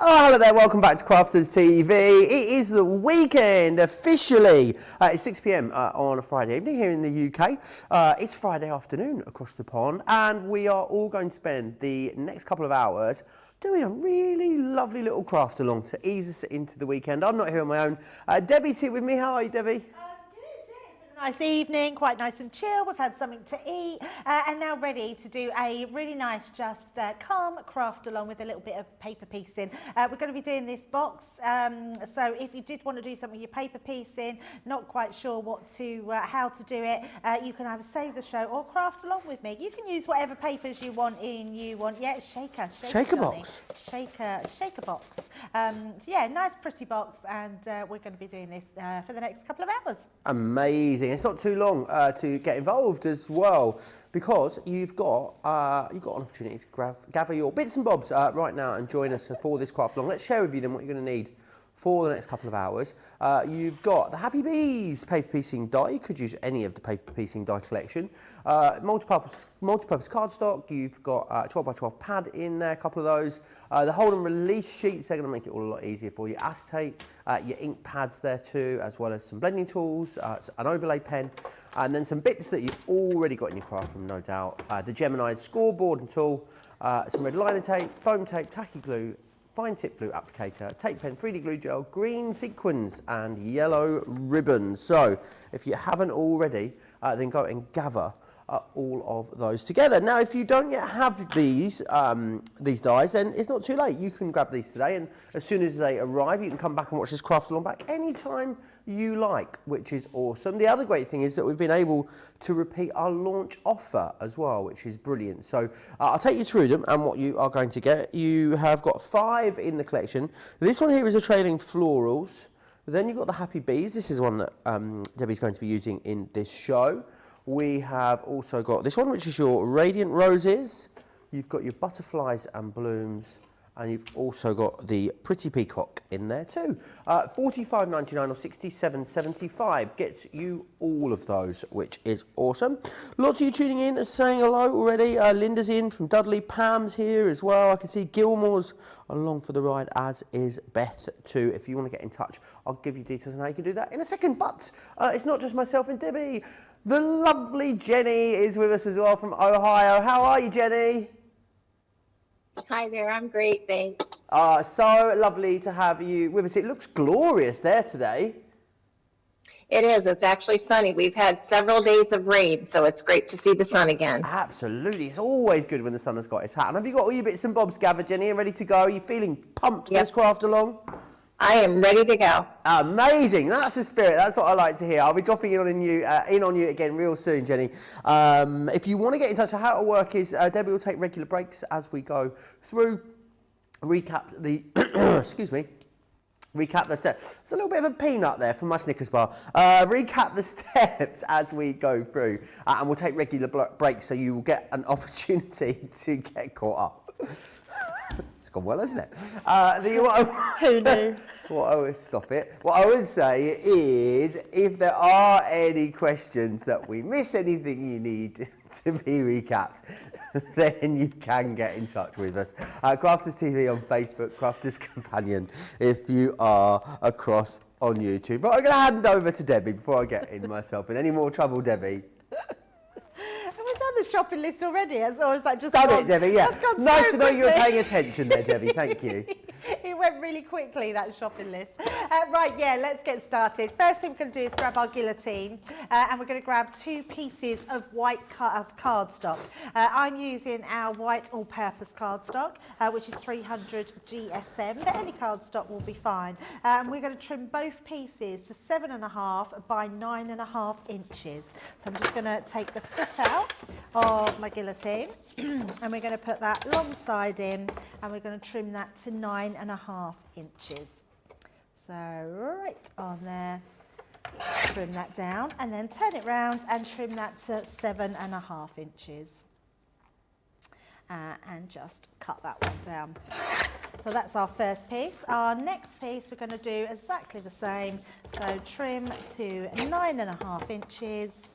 Oh, hello there, welcome back to Crafters TV. It is the weekend officially. It's 6 p.m. On a Friday evening here in the UK. It's Friday afternoon across the pond, and we are all going to spend the next couple of hours doing a really lovely little craft along to ease us into the weekend. I'm not here on my own. Debbie's here with me. How are you, Debbie? Nice evening, quite nice and chill. We've had something to eat and now ready to do a really nice, just calm craft along with a little bit of paper piecing. We're going to be doing this box, so if you did want to do something with your paper piecing, not quite sure how to do it, you can either save the show or craft along with me. You can use whatever papers you want yeah, shaker box. Shaker box. So yeah, nice pretty box, and we're going to be doing this for the next couple of hours. Amazing. It's not too long to get involved as well, because you've got an opportunity to gather your bits and bobs right now and join us for this craft along. Let's share with you then what you're going to need for the next couple of hours. You've got the Happy Bees paper piecing die. You could use any of the paper piecing die collection. Multi-purpose cardstock. You've got a 12 by 12 pad in there, a couple of those. The hold and release sheets, they're going to make it all a lot easier for you. Acetate, your ink pads there too, as well as some blending tools, an overlay pen, and then some bits that you've already got in your craft room, no doubt. The Gemini scoreboard and tool, some red liner tape, foam tape, tacky glue, fine tip glue applicator, tape pen, 3D glue gel, green sequins and yellow ribbon. So if you haven't already, then go and gather all of those together. Now, if you don't yet have these dies, then it's not too late. You can grab these today, and as soon as they arrive, you can come back and watch this craft along back anytime you like, which is awesome. The other great thing is that we've been able to repeat our launch offer as well, which is brilliant. So I'll take you through them and what you are going to get. You have got 5 in the collection. This one here is a trailing florals. Then you've got the Happy Bees. This is one that Debbie's going to be using in this show. We have also got this one, which is your Radiant Roses. You've got your Butterflies and Blooms, and you've also got the Pretty Peacock in there too. $45.99 or $67.75 gets you all of those, which is awesome. Lots of you tuning in, saying hello already. Linda's in from Dudley. Pam's here as well. I can see Gilmore's along for the ride, as is Beth too. If you want to get in touch, I'll give you details on how you can do that in a second. But it's not just myself and Debbie. The lovely Jenny is with us as well from Ohio. How are you, Jenny? Hi there, I'm great, thanks. So lovely to have you with us. It looks glorious there today. It is, it's actually sunny. We've had several days of rain, so it's great to see the sun again. Absolutely, it's always good when the sun has got its hat. And have you got all your bits and bobs gathered, Jenny, and ready to go? Are you feeling pumped for this craft along? I am ready to go. Amazing, that's the spirit, that's what I like to hear. I'll be dropping in on you again real soon, Jenny. If you want to get in touch, how it'll work is Debbie will take regular breaks as we go through, recap the, excuse me, recap the steps. It's a little bit of a peanut there from my Snickers bar. Recap the steps as we go through, and we'll take regular breaks so you will get an opportunity to get caught up. It's gone well, hasn't it? Who knew? Stop it. What I would say is, if there are any questions that we miss, anything you need to be recapped, then you can get in touch with us. Crafters TV on Facebook, Crafters Companion if you are across on YouTube. But I'm going to hand over to Debbie before I get in myself in any more trouble, Debbie. We've done the shopping list already, or is that just done it, Debbie? Yeah. Nice to know you were paying attention there, Debbie. Thank you. It went really quickly, that shopping list. Right, yeah, let's get started. First thing we're going to do is grab our guillotine, and we're going to grab 2 pieces of white cardstock. I'm using our white all-purpose cardstock, which is 300 GSM, but any cardstock will be fine. And we're going to trim both pieces to 7.5 by 9.5 inches. So I'm just going to take the foot out of my guillotine, and we're going to put that long side in, and we're going to trim that to 9.5 inches. So right on there, trim that down, and then turn it round and trim that to 7.5 inches. And just cut that one down. So that's our first piece. Our next piece we're going to do exactly the same. So trim to 9.5 inches.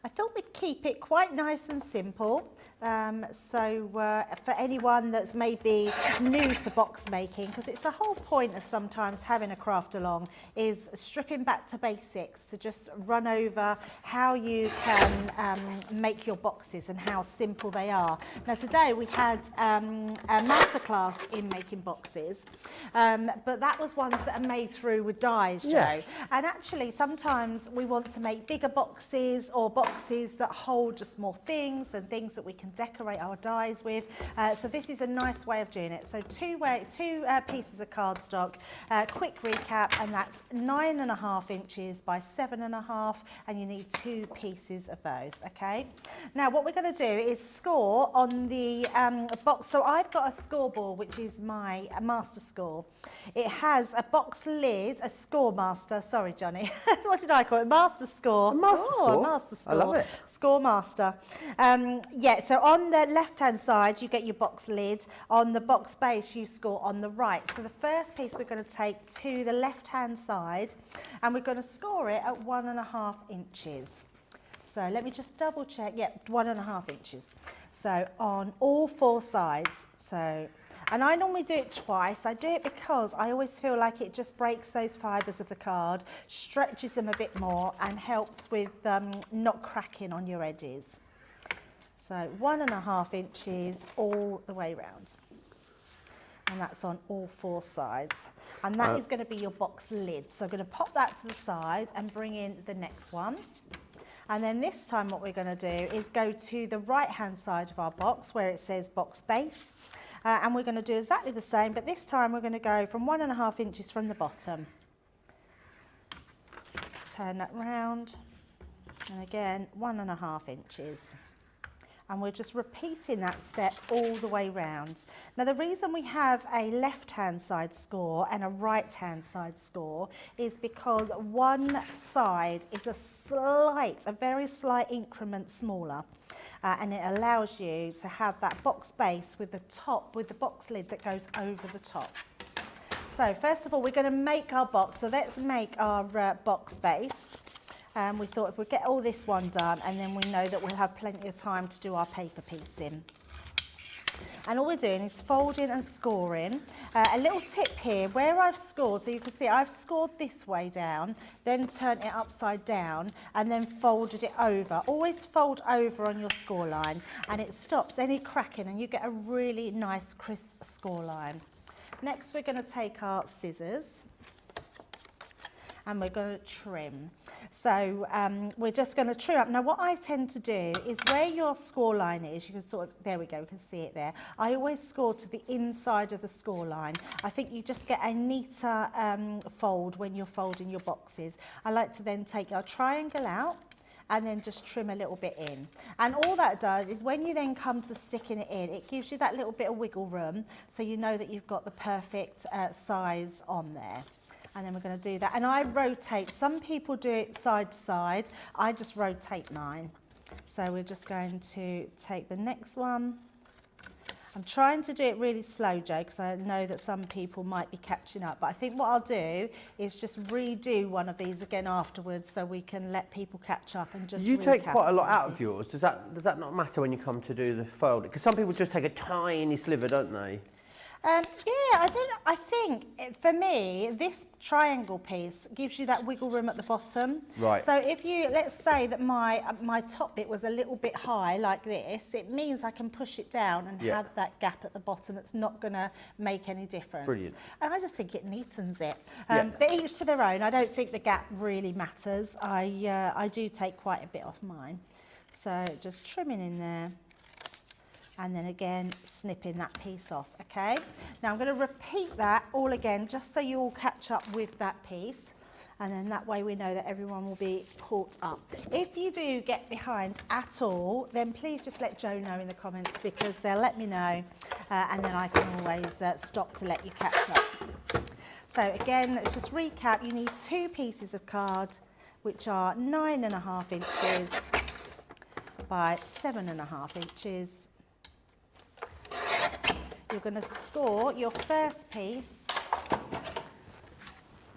I thought we'd keep it quite nice and simple. For anyone that's maybe new to box making, because it's the whole point of sometimes having a craft along, is stripping back to basics, to just run over how you can make your boxes and how simple they are. Now today we had a masterclass in making boxes, but that was ones that are made through with dies, Joe. Yeah. And actually sometimes we want to make bigger boxes, or boxes that hold just more things and things that we can decorate our dies with. So this is a nice way of doing it. So two pieces of cardstock, quick recap, and that's 9.5 inches by 7.5, and you need 2 pieces of those, okay? Now what we're going to do is score on the box. So I've got a scoreboard, which is my master score. It has a box lid, a score master, sorry Johnny, what did I call it? Master score. A master score? A master score. I love it. Score master. Yeah, so on the left-hand side, you get your box lid. On the box base, you score on the right. So the first piece we're going to take to the left-hand side, and we're going to score it at 1.5 inches. So let me just double check. Yep, 1.5 inches. So on all 4 sides. So, and I normally do it twice. I do it because I always feel like it just breaks those fibres of the card, stretches them a bit more, and helps with not cracking on your edges. So 1.5 inches all the way round. And that's on all 4 sides. And that is going to be your box lid. So I'm going to pop that to the side and bring in the next one. And then this time what we're going to do is go to the right-hand side of our box where it says box base. And we're going to do exactly the same, but this time we're going to go from 1.5 inches from the bottom. Turn that round. And again, 1.5 inches. And we're just repeating that step all the way round. Now the reason we have a left-hand side score and a right-hand side score is because one side is a very slight increment smaller. And it allows you to have that box base with the box lid that goes over the top. So first of all, we're going to make our box. So let's make our box base. We thought if we get all this one done, and then we know that we'll have plenty of time to do our paper piecing. And all we're doing is folding and scoring. A little tip here, where I've scored, so you can see I've scored this way down, then turned it upside down, and then folded it over. Always fold over on your score line, and it stops any cracking, and you get a really nice crisp score line. Next, we're going to take our scissors, and we're going to trim. So we're just going to trim up. Now what I tend to do is where your score line is, you can sort of, there we go, we can see it there. I always score to the inside of the score line. I think you just get a neater fold when you're folding your boxes. I like to then take our triangle out and then just trim a little bit in. And all that does is when you then come to sticking it in, it gives you that little bit of wiggle room so you know that you've got the perfect size on there. And then we're going to do that. And I rotate. Some people do it side to side. I just rotate mine. So we're just going to take the next one. I'm trying to do it really slow, Joe, because I know that some people might be catching up. But I think what I'll do is just redo one of these again afterwards so we can let people catch up and just You take recap quite a lot out of yours. Does that not matter when you come to do the fold? Because some people just take a tiny sliver, don't they? Yeah, I think for me, this triangle piece gives you that wiggle room at the bottom. Right. So if you, let's say that my top bit was a little bit high like this, it means I can push it down and have that gap at the bottom that's not going to make any difference. Brilliant. And I just think it neatens it. But each to their own. I don't think the gap really matters. I do take quite a bit off mine. So just trimming in there. And then again, snipping that piece off, okay? Now I'm going to repeat that all again, just so you all catch up with that piece. And then that way we know that everyone will be caught up. If you do get behind at all, then please just let Joe know in the comments, because they'll let me know. And then I can always stop to let you catch up. So again, let's just recap. You need 2 pieces of card, which are 9.5 inches by 7.5 inches. You're going to score your first piece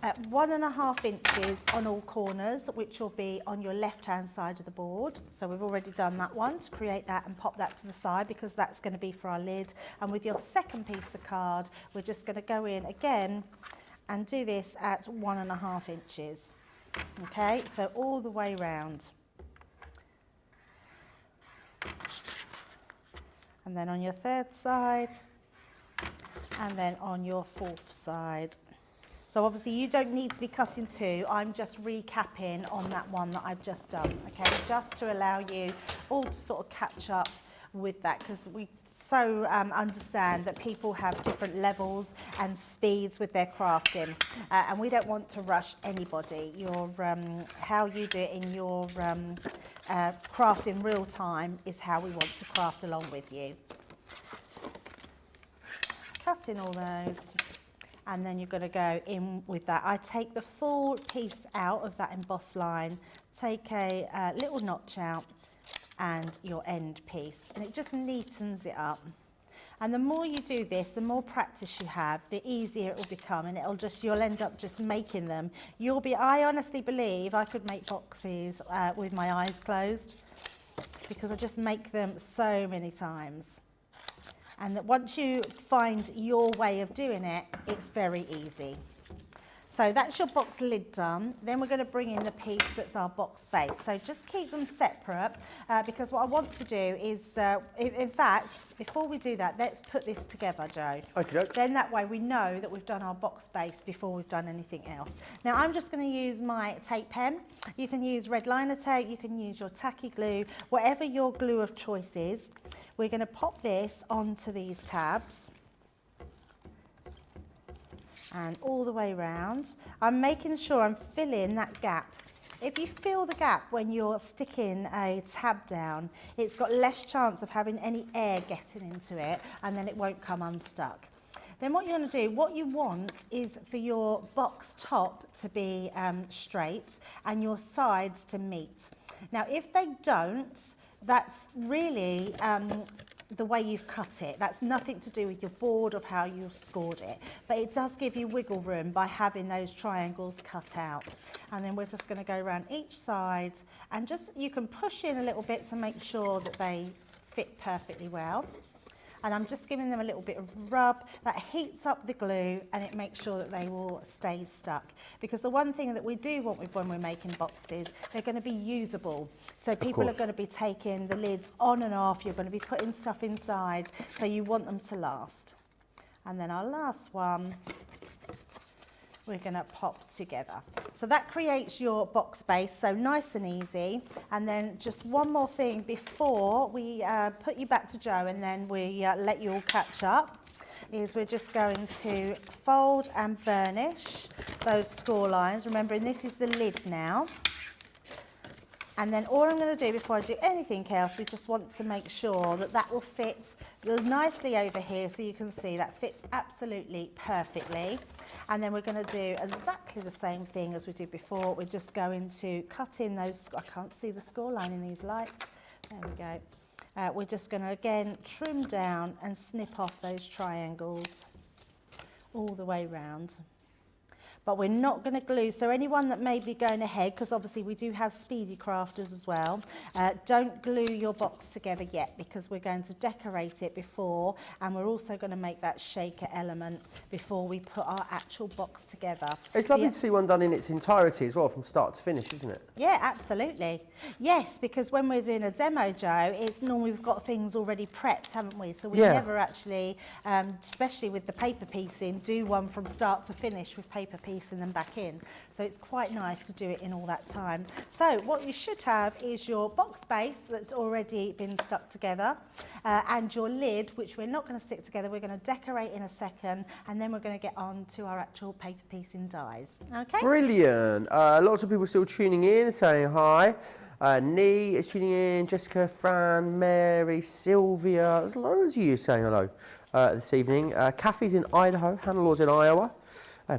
at 1.5 inches on all corners, which will be on your left-hand side of the board. So we've already done that one to create that and pop that to the side because that's going to be for our lid. And with your second piece of card, we're just going to go in again and do this at 1.5 inches. Okay, so all the way round. And then on your third side, and then on your fourth side. So obviously you don't need to be cutting two, I'm just recapping on that one that I've just done, okay, just to allow you all to sort of catch up with that, because we so understand that people have different levels and speeds with their crafting, and we don't want to rush anybody. Your how you do it in your craft in real time is how we want to craft along with you. Cutting all those, and then you're going to go in with that. I take the full piece out of that embossed line, take a little notch out and your end piece, and it just neatens it up. And the more you do this, the more practice you have, the easier it will become, and you'll end up just making them. I honestly believe I could make boxes with my eyes closed, because I just make them so many times. And that once you find your way of doing it, it's very easy. So that's your box lid done. Then we're going to bring in the piece that's our box base. So just keep them separate, because what I want to do is, in fact, before we do that, let's put this together, Joe. Okay. Then that way we know that we've done our box base before we've done anything else. Now I'm just going to use my tape pen. You can use red liner tape, you can use your tacky glue, whatever your glue of choice is. We're going to pop this onto these tabs. And all the way round. I'm making sure I'm filling that gap. If you fill the gap when you're sticking a tab down, it's got less chance of having any air getting into it, and then it won't come unstuck. Then what you're going to do, what you want is for your box top to be straight and your sides to meet. Now if they don't, that's really the way you've cut it. That's nothing to do with your board of how you've scored it, but it does give you wiggle room by having those triangles cut out. And then we're just going to go around each side, and you can push in a little bit to make sure that they fit perfectly well. And I'm just giving them a little bit of rub. That heats up the glue and it makes sure that they will stay stuck. Because the one thing that we do want when we're making boxes, they're going to be usable. So people are going to be taking the lids on and off. You're going to be putting stuff inside. So you want them to last. And then our last one, we're going to pop together. So that creates your box base, so nice and easy. And then just one more thing before we put you back to Joe, and then we let you all catch up, is we're just going to fold and burnish those score lines. Remembering this is the lid now. And then all I'm going to do before I do anything else, we just want to make sure that that will fit nicely over here, so you can see that fits absolutely perfectly. And then we're going to do exactly the same thing as we did before. We're just going to cut in those, I can't see the score line in these lights. There we go. We're just going to again trim down and snip off those triangles all the way round. But we're not going to glue, so anyone that may be going ahead, because obviously we do have speedy crafters as well, don't glue your box together yet, because we're going to decorate it before, and we're also going to make that shaker element before we put our actual box together. It's lovely to see one done in its entirety as well, from start to finish, isn't it? Yeah, absolutely. Yes, because when we're doing a demo, Joe, it's normally we've got things already prepped, haven't we? So we never actually, especially with the paper piecing, do one from start to finish with paper piecing and then back in. So it's quite nice to do it in all that time. So what you should have is your box base that's already been stuck together, and your lid, which we're not going to stick together. We're going to decorate in a second, and then we're going to get on to our actual paper piecing dies. Okay? Brilliant. Lots of people still tuning in, saying hi. Nee is tuning in, Jessica, Fran, Mary, Sylvia. There's loads of you saying hello this evening. Kathy's in Idaho, Hannah Law's in Iowa.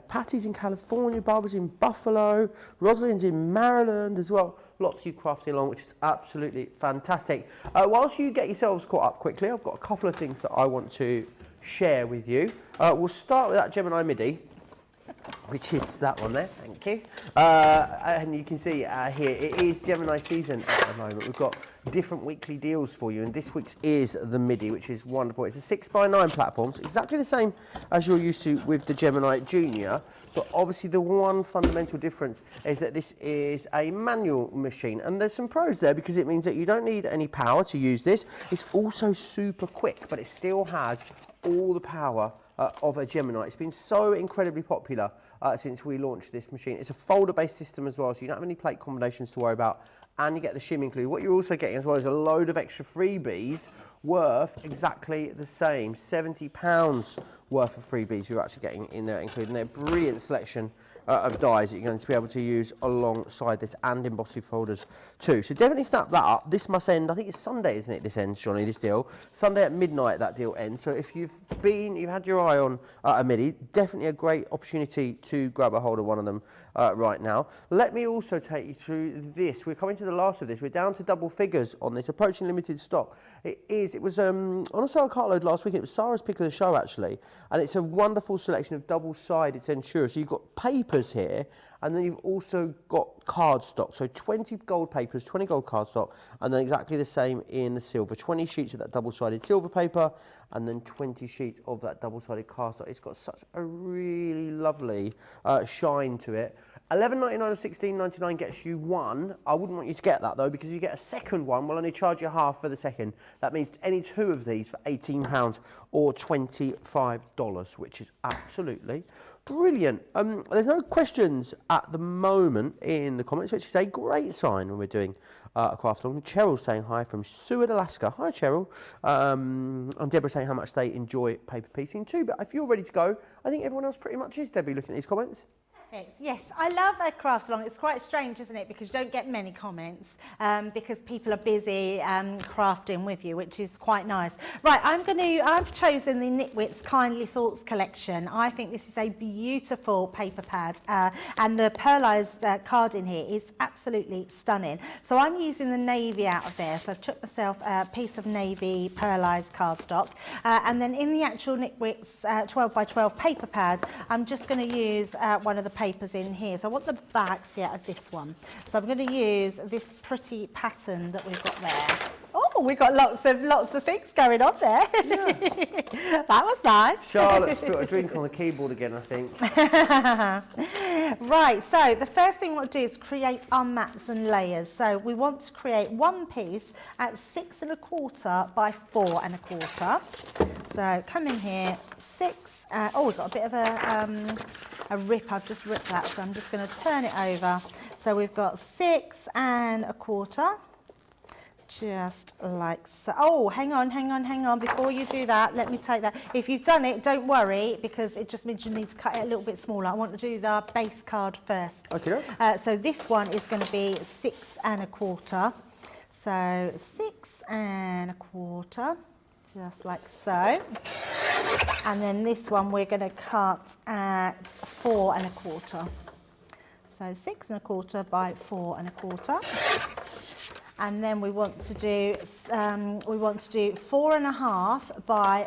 Patty's in California, Barbara's in Buffalo, Rosalind's in Maryland as well. Lots of you crafting along, which is absolutely fantastic. Whilst you get yourselves caught up quickly, I've got a couple of things that I want to share with you. We'll start with that Gemini MIDI. which is that one there, thank you. And you can see here, it is Gemini season at the moment. We've got different weekly deals for you, and this week's is the MIDI, which is wonderful. It's a 6x9 platform, so exactly the same as you're used to with the Gemini Junior, but obviously the one fundamental difference is that this is a manual machine, and there's some pros there because it means that you don't need any power to use this. It's also super quick, but it still has all the power of a Gemini. It's been so incredibly popular since we launched this machine. It's a folder-based system as well, so you don't have any plate combinations to worry about, and you get the shim included. What you're also getting as well is a load of extra freebies worth exactly the same. £70 worth of freebies you're actually getting in there, including their brilliant selection of dies that you're going to be able to use alongside this, and embossing folders too. So definitely snap that up. This must end, I think it's Sunday, isn't it? This ends, Johnny, this deal. Sunday at midnight that deal ends. So if you've had your eye on a MIDI, definitely a great opportunity to grab a hold of one of them right now. Let me also take you through this. We're coming to the last of this. We're down to double figures on this, approaching limited stock. It was on a sale cartload last week. It was Sarah's pick of the show actually, and it's a wonderful selection of double-sided Censura. So you've got papers here, and then you've also got cardstock. So 20 gold papers, 20 gold cardstock, and then exactly the same in the silver. 20 sheets of that double-sided silver paper, and then 20 sheets of that double-sided cardstock. It's got such a really lovely shine to it. $11.99 or $16.99 gets you one. I wouldn't want you to get that though, because you get a second one, we'll only charge you half for the second. That means any two of these for £18 or $25, which is absolutely brilliant. There's no questions at the moment in the comments, which is a great sign when we're doing a craft along. Cheryl's saying hi from Seward, Alaska. Hi, Cheryl. And Deborah saying how much they enjoy paper piecing too. But if you're ready to go, I think everyone else pretty much is, Debbie, looking at these comments. Yes, I love a craft along. It's quite strange, isn't it? Because you don't get many comments because people are busy crafting with you, which is quite nice. Right, I've chosen the Knitwits Kindly Thoughts collection. I think this is a beautiful paper pad, and the pearlised card in here is absolutely stunning. So I'm using the navy out of there. So I've took myself a piece of navy pearlised cardstock, and then in the actual Knitwits 12x12 paper pad, I'm just going to use one of the papers in here. So I want the backs of this one. So I'm going to use this pretty pattern that we've got there. Oh, we've got lots of things going on there. Yeah. That was nice. Charlotte's got a drink on the keyboard again, I think. Right, so the first thing we want to do is create our mats and layers. So we want to create one piece at 6 1/4 by 4 1/4. So come in here, 6. Oh, we've got a bit of a rip. I've just ripped that, so I'm just going to turn it over. So we've got 6 1/4. Just like so. Oh, hang on. Before you do that, let me take that. If you've done it, don't worry, because it just means you need to cut it a little bit smaller. I want to do the base card first. Okay. So this one is going to be 6 1/4. So 6 1/4, just like so. And then this one we're going to cut at 4 1/4. So 6 1/4 by 4 1/4. And then we want to do 4 1/2 by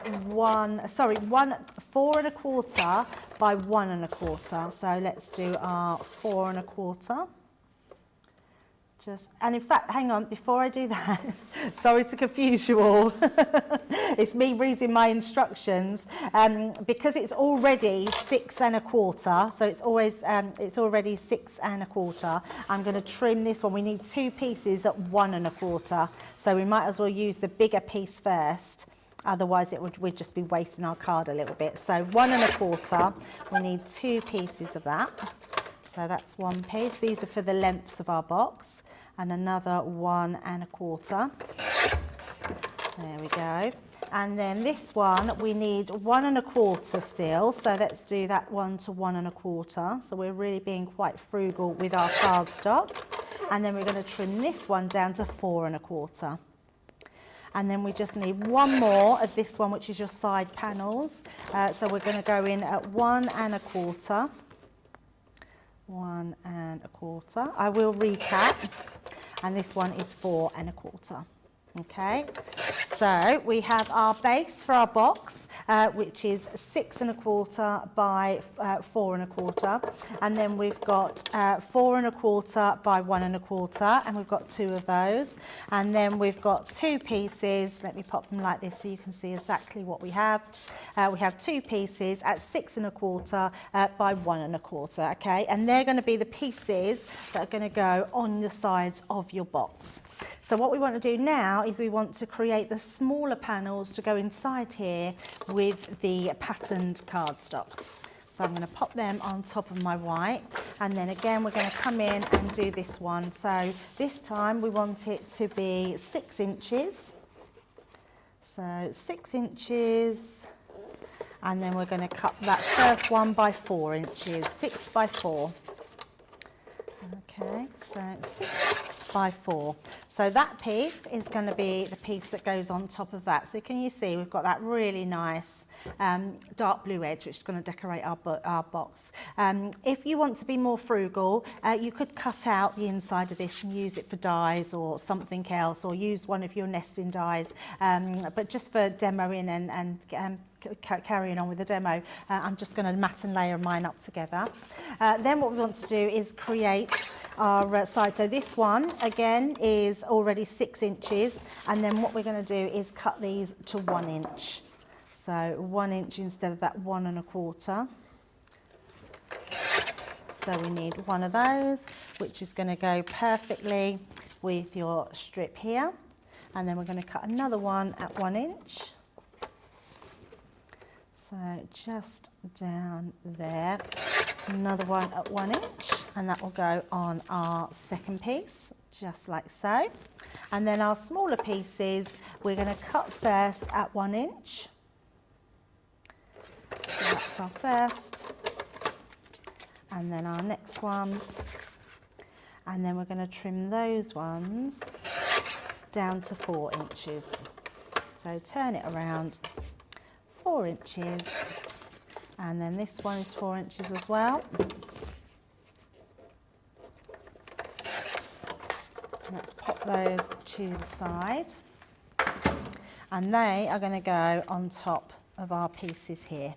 4 1/4 by 1 1/4. So let's do our 4 1/4. And in fact, hang on, before I do that, sorry to confuse you all. It's me reading my instructions, because it's already 6 1/4, so it's already 6 1/4. I'm going to trim this one. We need 2 pieces at 1 1/4, so we might as well use the bigger piece first. Otherwise, we'd just be wasting our card a little bit. So 1 1/4, we need 2 pieces of that. So that's one piece. These are for the lengths of our box. And another 1 1/4. There we go. And then this one, we need 1 1/4 still. So let's do that one to 1 1/4. So we're really being quite frugal with our cardstock. And then we're going to trim this one down to 4 1/4. And then we just need one more of this one, which is your side panels. So we're going to go in at 1 1/4. 1 1/4. I will recap, and this one is 4 1/4. Okay, so we have our base for our box, which is 6 1/4 by 4 1/4, and then we've got 4 1/4 by 1 1/4, and we've got 2 of those, and then we've got 2 pieces. Let me pop them like this so you can see exactly what we have. We have 2 pieces at 6 1/4 by 1 1/4, okay, and they're going to be the pieces that are going to go on the sides of your box. So what we want to do now is we want to create the smaller panels to go inside here with the patterned cardstock. So I'm going to pop them on top of my white, and then again we're going to come in and do this one. So this time we want it to be 6 inches. So 6 inches, and then we're going to cut that first one by 4 inches, 6 by 4. Okay, so 6 by 4. So that piece is going to be the piece that goes on top of that. So can you see we've got that really nice dark blue edge, which is going to decorate our box. If you want to be more frugal, you could cut out the inside of this and use it for dies or something else, or use one of your nesting dies. But just for demoing and carrying on with the demo, I'm just going to mat and layer mine up together. Then what we want to do is create our side. So this one again is already 6 inches, and then what we're going to do is cut these to 1 inch. So 1 inch instead of that 1 1/4. So we need one of those, which is going to go perfectly with your strip here, and then we're going to cut another one at 1 inch. So just down there, another one at 1 inch, and that will go on our second piece, just like so. And then our smaller pieces, we're going to cut first at 1 inch. So that's our first, and then our next one, and then we're going to trim those ones down to 4 inches. So turn it around, 4 inches, and then this one is 4 inches as well. Let's pop those to the side, and they are going to go on top of our pieces here,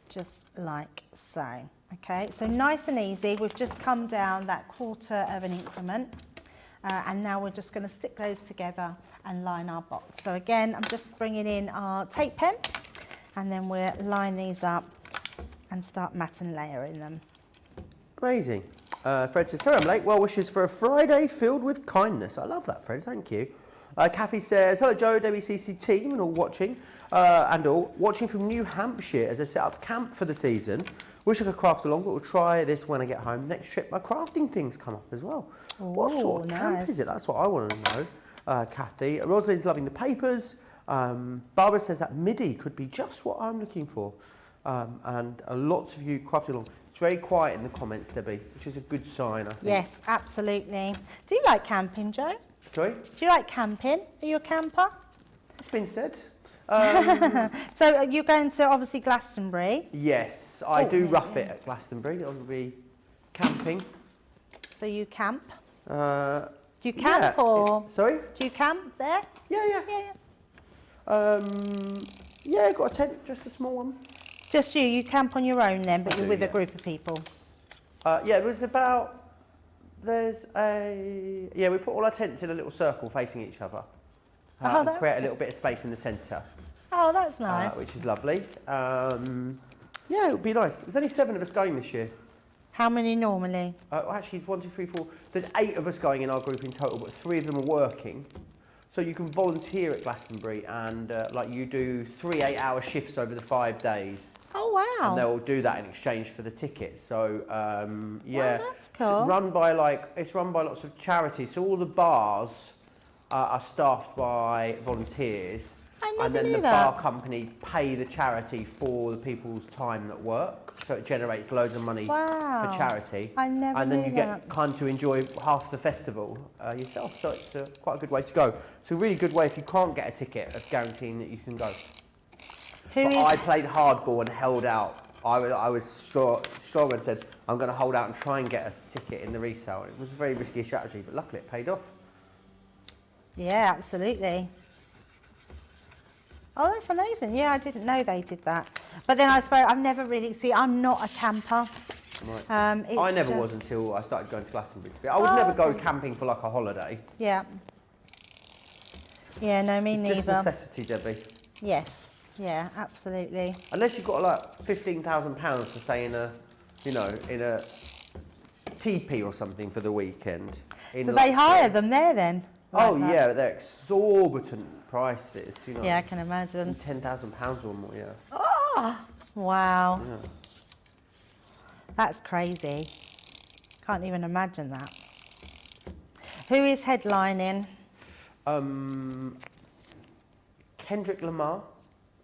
just like so. Okay, so nice and easy. We've just come down that 1/4 of an increment, and now we're just going to stick those together and line our box. So again, I'm just bringing in our tape pen, and then we'll line these up and start mat and layering them. Amazing. Fred says, sorry I'm late. Well wishes for a Friday filled with kindness. I love that, Fred. Thank you. Kathy says, hello Joe, WCC team and all watching, watching from New Hampshire as I set up camp for the season. Wish I could craft along, but we'll try this when I get home. Next trip, my crafting things come up as well. Ooh, what sort of camp is it? That's what I want to know. Kathy. Rosalind's loving the papers. Barbara says that MIDI could be just what I'm looking for. And lots of you crafting along. It's very quiet in the comments, Debbie, which is a good sign, I think. Yes, absolutely. Do you like camping, Joe? Sorry? Do you like camping? Are you a camper? It's been said. So you're going to obviously Glastonbury. Yes, I do rough it at Glastonbury. I'll be camping. So you camp? Do you camp or? Sorry? Do you camp there? Yeah. Yeah, got a tent, just a small one. Just you? You camp on your own then, but you're with a group of people? Yeah, it was about. We put all our tents in a little circle facing each other. And create a little bit of space in the centre. Oh, that's nice. Which is lovely. Yeah, it would be nice. There's only 7 of us going this year. How many normally? Actually, it's 1, 2, 3, 4. There's 8 of us going in our group in total, but 3 of them are working. So you can volunteer at Glastonbury, and like you do 3 8-hour shifts over the 5 days. Oh wow! And they'll do that in exchange for the ticket. So yeah, wow, that's cool. It's run by lots of charities. So all the bars are staffed by volunteers. I never and then knew the that. bar company pay the charity for the people's time that work, so it generates loads of money Wow. for charity. I never And then knew you get kind to enjoy half the festival yourself, so it's quite a good way to go. It's a really good way if you can't get a ticket of guaranteeing that you can go. I played hardball and held out. I was strong and said, I'm going to hold out and try and get a ticket in the resale. It was a very risky strategy, but luckily it paid off. Yeah, absolutely. Oh, that's amazing. Yeah, I didn't know they did that. But then I suppose I've never really, see, I'm not a camper. Right. I never was until I started going to Glastonbury. I would never go camping for like a holiday. Yeah. Yeah, no, me It's neither. just necessity, Debbie. Yes. Yeah, absolutely. Unless you've got like £15,000 to stay in a, you know, in a teepee or something for the weekend. Do they hire them there then? Oh yeah, they're exorbitant prices. You know. Yeah, I can imagine. £10,000 or more. Yeah. Oh, wow. Yeah. That's crazy. Can't even imagine that. Who is headlining? Kendrick Lamar.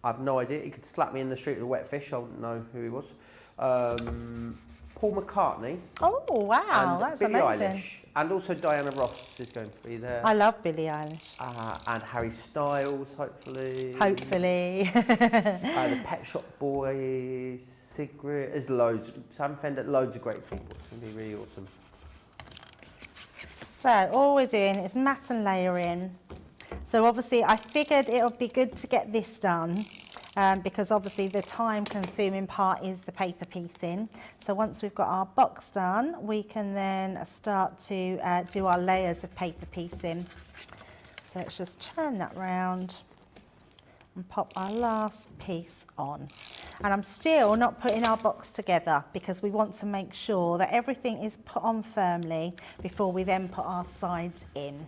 I've no idea. He could slap me in the street with a wet fish. I wouldn't know who he was. Paul McCartney. Oh, wow. And That's Billie amazing. Eilish. And also Diana Ross is going to be there. I love Billie Eilish. And Harry Styles, hopefully. Hopefully. The Pet Shop Boys, Sigrid. There's loads. Sam Fender, loads of great people. It's going to be really awesome. So all we're doing is mat and layering. So obviously I figured it would be good to get this done because obviously the time consuming part is the paper piecing. So once we've got our box done, we can then start to do our layers of paper piecing. So let's just turn that round and pop our last piece on. And I'm still not putting our box together because we want to make sure that everything is put on firmly before we then put our sides in.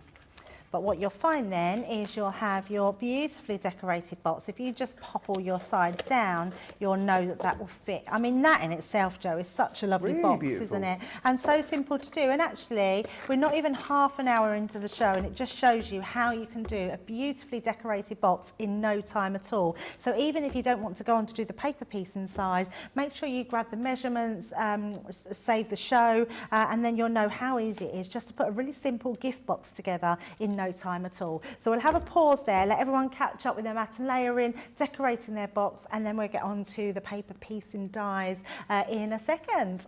But what you'll find then is you'll have your beautifully decorated box. If you just pop all your sides down, you'll know that that will fit. I mean, that in itself, Joe, is such a lovely Really box, beautiful. isn't it? And so simple to do. And actually, we're not even half an hour into the show, and it just shows you how you can do a beautifully decorated box in no time at all. So even if you don't want to go on to do the paper piece inside, make sure you grab the measurements, save the show, and then you'll know how easy it is just to put a really simple gift box together in no time at all. So we'll have a pause there, let everyone catch up with their mat and layering, decorating their box, and then we'll get on to the paper piece and dies in a second.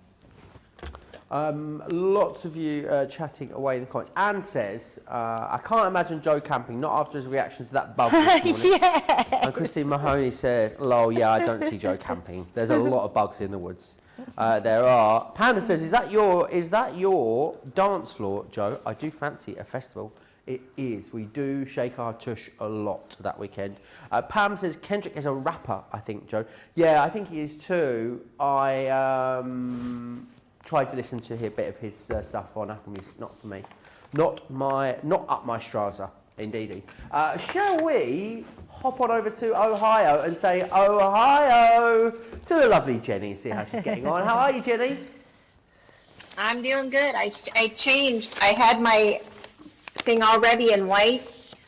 Lots of you chatting away in the comments. Anne says, I can't imagine Joe camping, not after his reaction to that bug this morning. Yes. And Christine Mahoney says, lol, yeah, I don't see Joe camping. There's a lot of bugs in the woods. There are. Panda says, is that your dance floor, Joe? I do fancy a festival. It is. We do shake our tush a lot that weekend. Pam says Kendrick is a rapper, I think, Joe. Yeah, I think he is too. I tried to listen to a bit of his stuff on Apple Music. Not for me. Not up my Strasser, indeedy. Shall we hop on over to Ohio and say Ohio to the lovely Jenny, see how she's getting on. How are you, Jenny? I'm doing good. I changed. I had my thing already in white,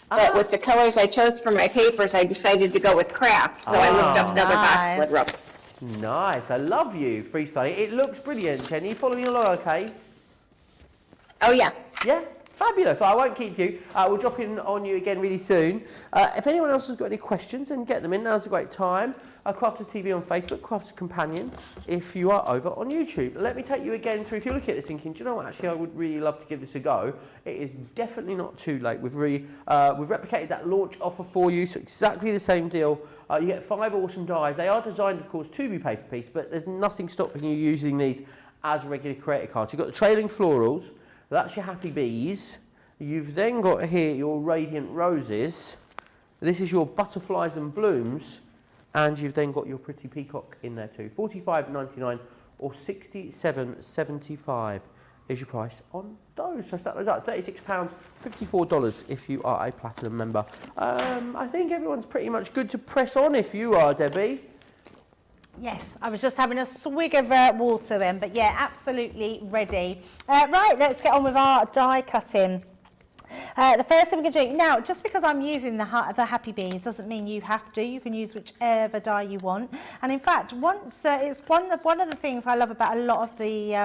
but with the colors I chose for my papers, I decided to go with craft. So I looked up another box lid rubber. Nice. I love you freestyling. It looks brilliant, Jenny. You following along okay? Oh, yeah. Yeah? Fabulous. Well, I won't keep you. We'll drop in on you again really soon. If anyone else has got any questions, then get them in. Now's a great time. Crafters TV on Facebook, Crafters Companion, if you are over on YouTube. Let me take you again through, if you're looking at this thinking, do you know what, actually, I would really love to give this a go. It is definitely not too late. We've replicated that launch offer for you, so exactly the same deal. You get 5 awesome dies. They are designed, of course, to be paper piece, but there's nothing stopping you using these as regular creator cards. You've got the trailing florals. That's your happy bees. You've then got here your radiant roses. This is your butterflies and blooms. And you've then got your pretty peacock in there too. $45.99 or $67.75 is your price on those. So start those up. £36, $54 if you are a platinum member. I think everyone's pretty much good to press on if you are, Debbie. Yes, I was just having a swig of water then, but yeah, absolutely ready. Right, let's get on with our die cutting. The first thing we're going to do, now, just because I'm using the Happy Bees doesn't mean you have to. You can use whichever die you want. And in fact, it's one of the things I love about a lot of the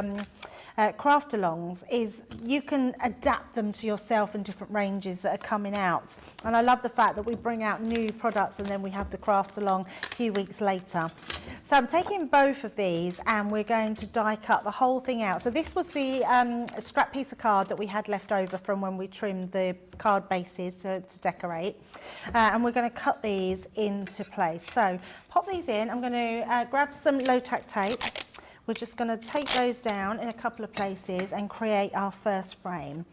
craft alongs is you can adapt them to yourself in different ranges that are coming out. And I love the fact that we bring out new products and then we have the craft along a few weeks later. So I'm taking both of these and we're going to die cut the whole thing out. So this was the scrap piece of card that we had left over from when we trimmed the card bases to decorate. And we're going to cut these into place. So pop these in. I'm going to grab some low-tack tape. We're just going to take those down in a couple of places and create our first frame.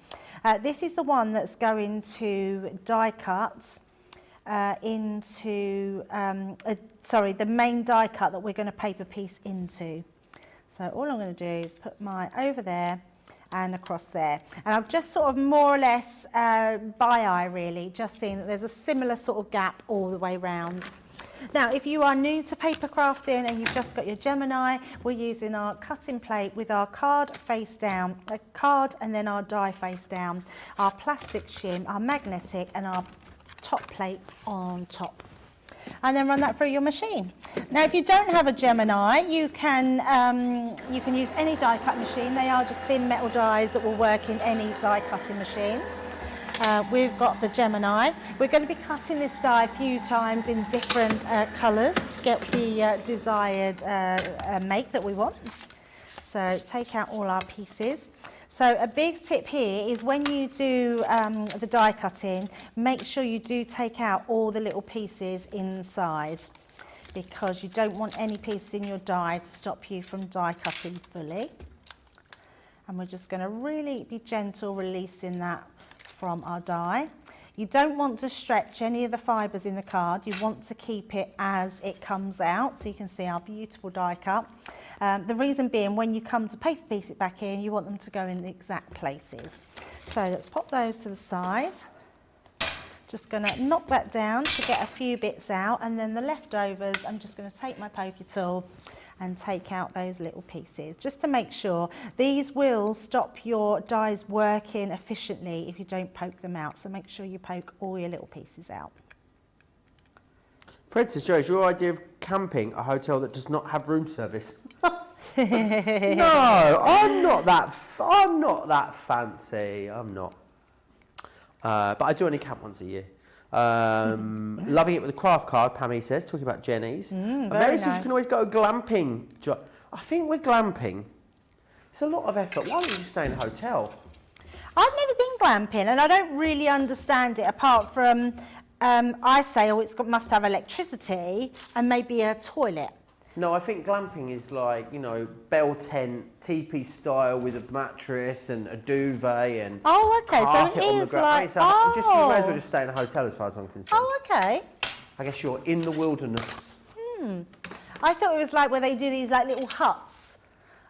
This is the one that's going to die cut into, the main die cut that we're going to paper piece into. So all I'm going to do is put my over there and across there. And I've just sort of more or less by eye really, just seeing that there's a similar sort of gap all the way round. Now, if you are new to paper crafting and you've just got your Gemini, we're using our cutting plate with our card face down, a card and then our die face down, our plastic shim, our magnetic and our top plate on top. And then run that through your machine. Now, if you don't have a Gemini, you can use any die cut machine. They are just thin metal dies that will work in any die cutting machine. We've got the Gemini. We're going to be cutting this die a few times in different colours to get the desired make that we want. So take out all our pieces. So a big tip here is when you do the die cutting, make sure you do take out all the little pieces inside, because you don't want any pieces in your die to stop you from die cutting fully. And we're just going to really be gentle releasing that from our die. You don't want to stretch any of the fibres in the card. You want to keep it as it comes out, so you can see our beautiful die cut. The reason being, when you come to paper piece it back in, you want them to go in the exact places. So let's pop those to the side. Just going to knock that down to get a few bits out, and then the leftovers, I'm just going to take my poker tool and take out those little pieces, just to make sure. These will stop your dies working efficiently if you don't poke them out, so make sure you poke all your little pieces out. Fred says, Joe, is your idea of camping a hotel that does not have room service? No, I'm not that fancy. I'm not. But I do only camp once a year. Loving it with the craft card, Pammy says, talking about Jenny's. Mary says you can always go glamping. I think with glamping, it's a lot of effort. Why don't you just stay in a hotel? I've never been glamping and I don't really understand it, apart from I say, oh, must have electricity and maybe a toilet. No, I think glamping is like, you know, bell tent, teepee style with a mattress and a duvet and okay, so it is like, you may as well just stay in a hotel as far as I'm concerned. Oh, okay. I guess you're in the wilderness. I thought it was like where they do these like little huts,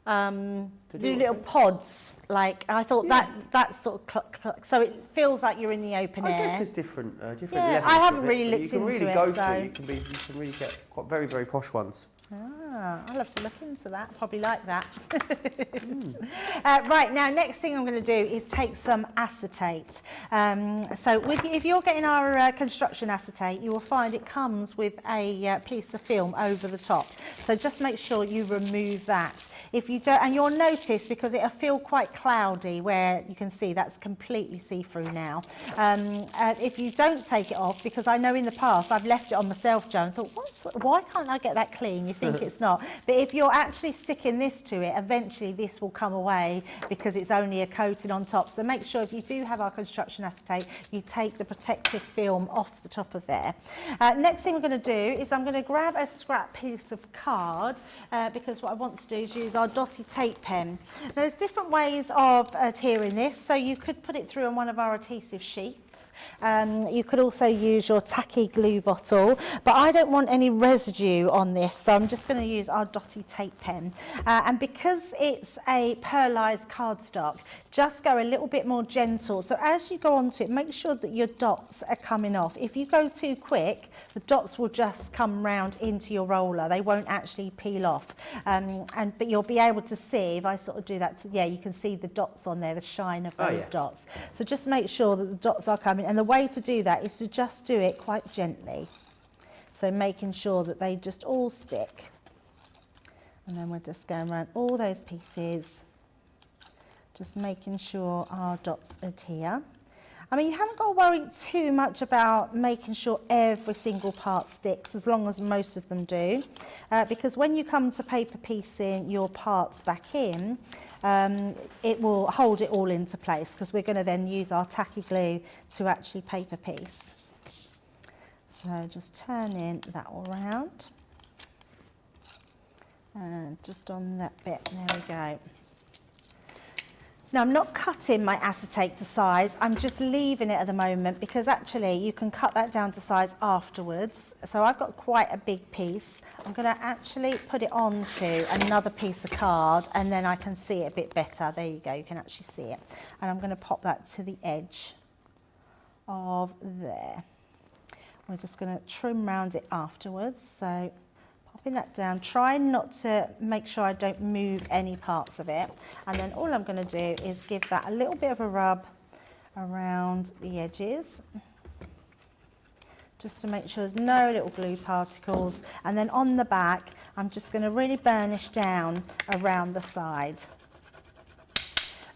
do little pods. Like I thought that sort of cluck, so it feels like you're in the open air. I guess there's different levels. I haven't really looked into it. You can really go for it. You can really get quite very, very posh ones. I'll have to look into that. Probably like that. Right, now next thing I'm going to do is take some acetate. If you're getting our construction acetate, you will find it comes with a piece of film over the top. So just make sure you remove that. If you don't, and you'll notice, because it'll feel quite cloudy, where you can see that's completely see-through now. If you don't take it off, because I know in the past I've left it on myself, Joe, and thought, why can't I get that clean? You think it's not. But if you're actually sticking this to it, eventually this will come away because it's only a coating on top. So make sure if you do have our construction acetate, you take the protective film off the top of there. Next thing we're going to do is I'm going to grab a scrap piece of card, because what I want to do is use our dotty tape pen. Now, there's different ways of adhering this, so you could put it through on one of our adhesive sheets. You could also use your tacky glue bottle, but I don't want any residue on this, so I'm just going to use our dotty tape pen. And because it's a pearlised cardstock, just go a little bit more gentle. So as you go onto it, make sure that your dots are coming off. If you go too quick, the dots will just come round into your roller. They won't actually peel off. But you'll be able to see, if I sort of do that, you can see the dots on there, the shine of those dots. So just make sure that the dots are coming. And the way to do that is to just do it quite gently. So making sure that they just all stick. And then we're just going around all those pieces. Just making sure our dots adhere. I mean, you haven't got to worry too much about making sure every single part sticks, as long as most of them do, because when you come to paper piecing your parts back in, it will hold it all into place, because we're going to then use our tacky glue to actually paper piece. So just turning that all around, and just on that bit, there we go. Now, I'm not cutting my acetate to size, I'm just leaving it at the moment, because actually you can cut that down to size afterwards. So I've got quite a big piece. I'm going to actually put it onto another piece of card, and then I can see it a bit better. There you go, you can actually see it. And I'm going to pop that to the edge of there. We're just going to trim round it afterwards. So popping that down, trying not to make sure I don't move any parts of it. And then all I'm going to do is give that a little bit of a rub around the edges, just to make sure there's no little glue particles. And then on the back, I'm just going to really burnish down around the side.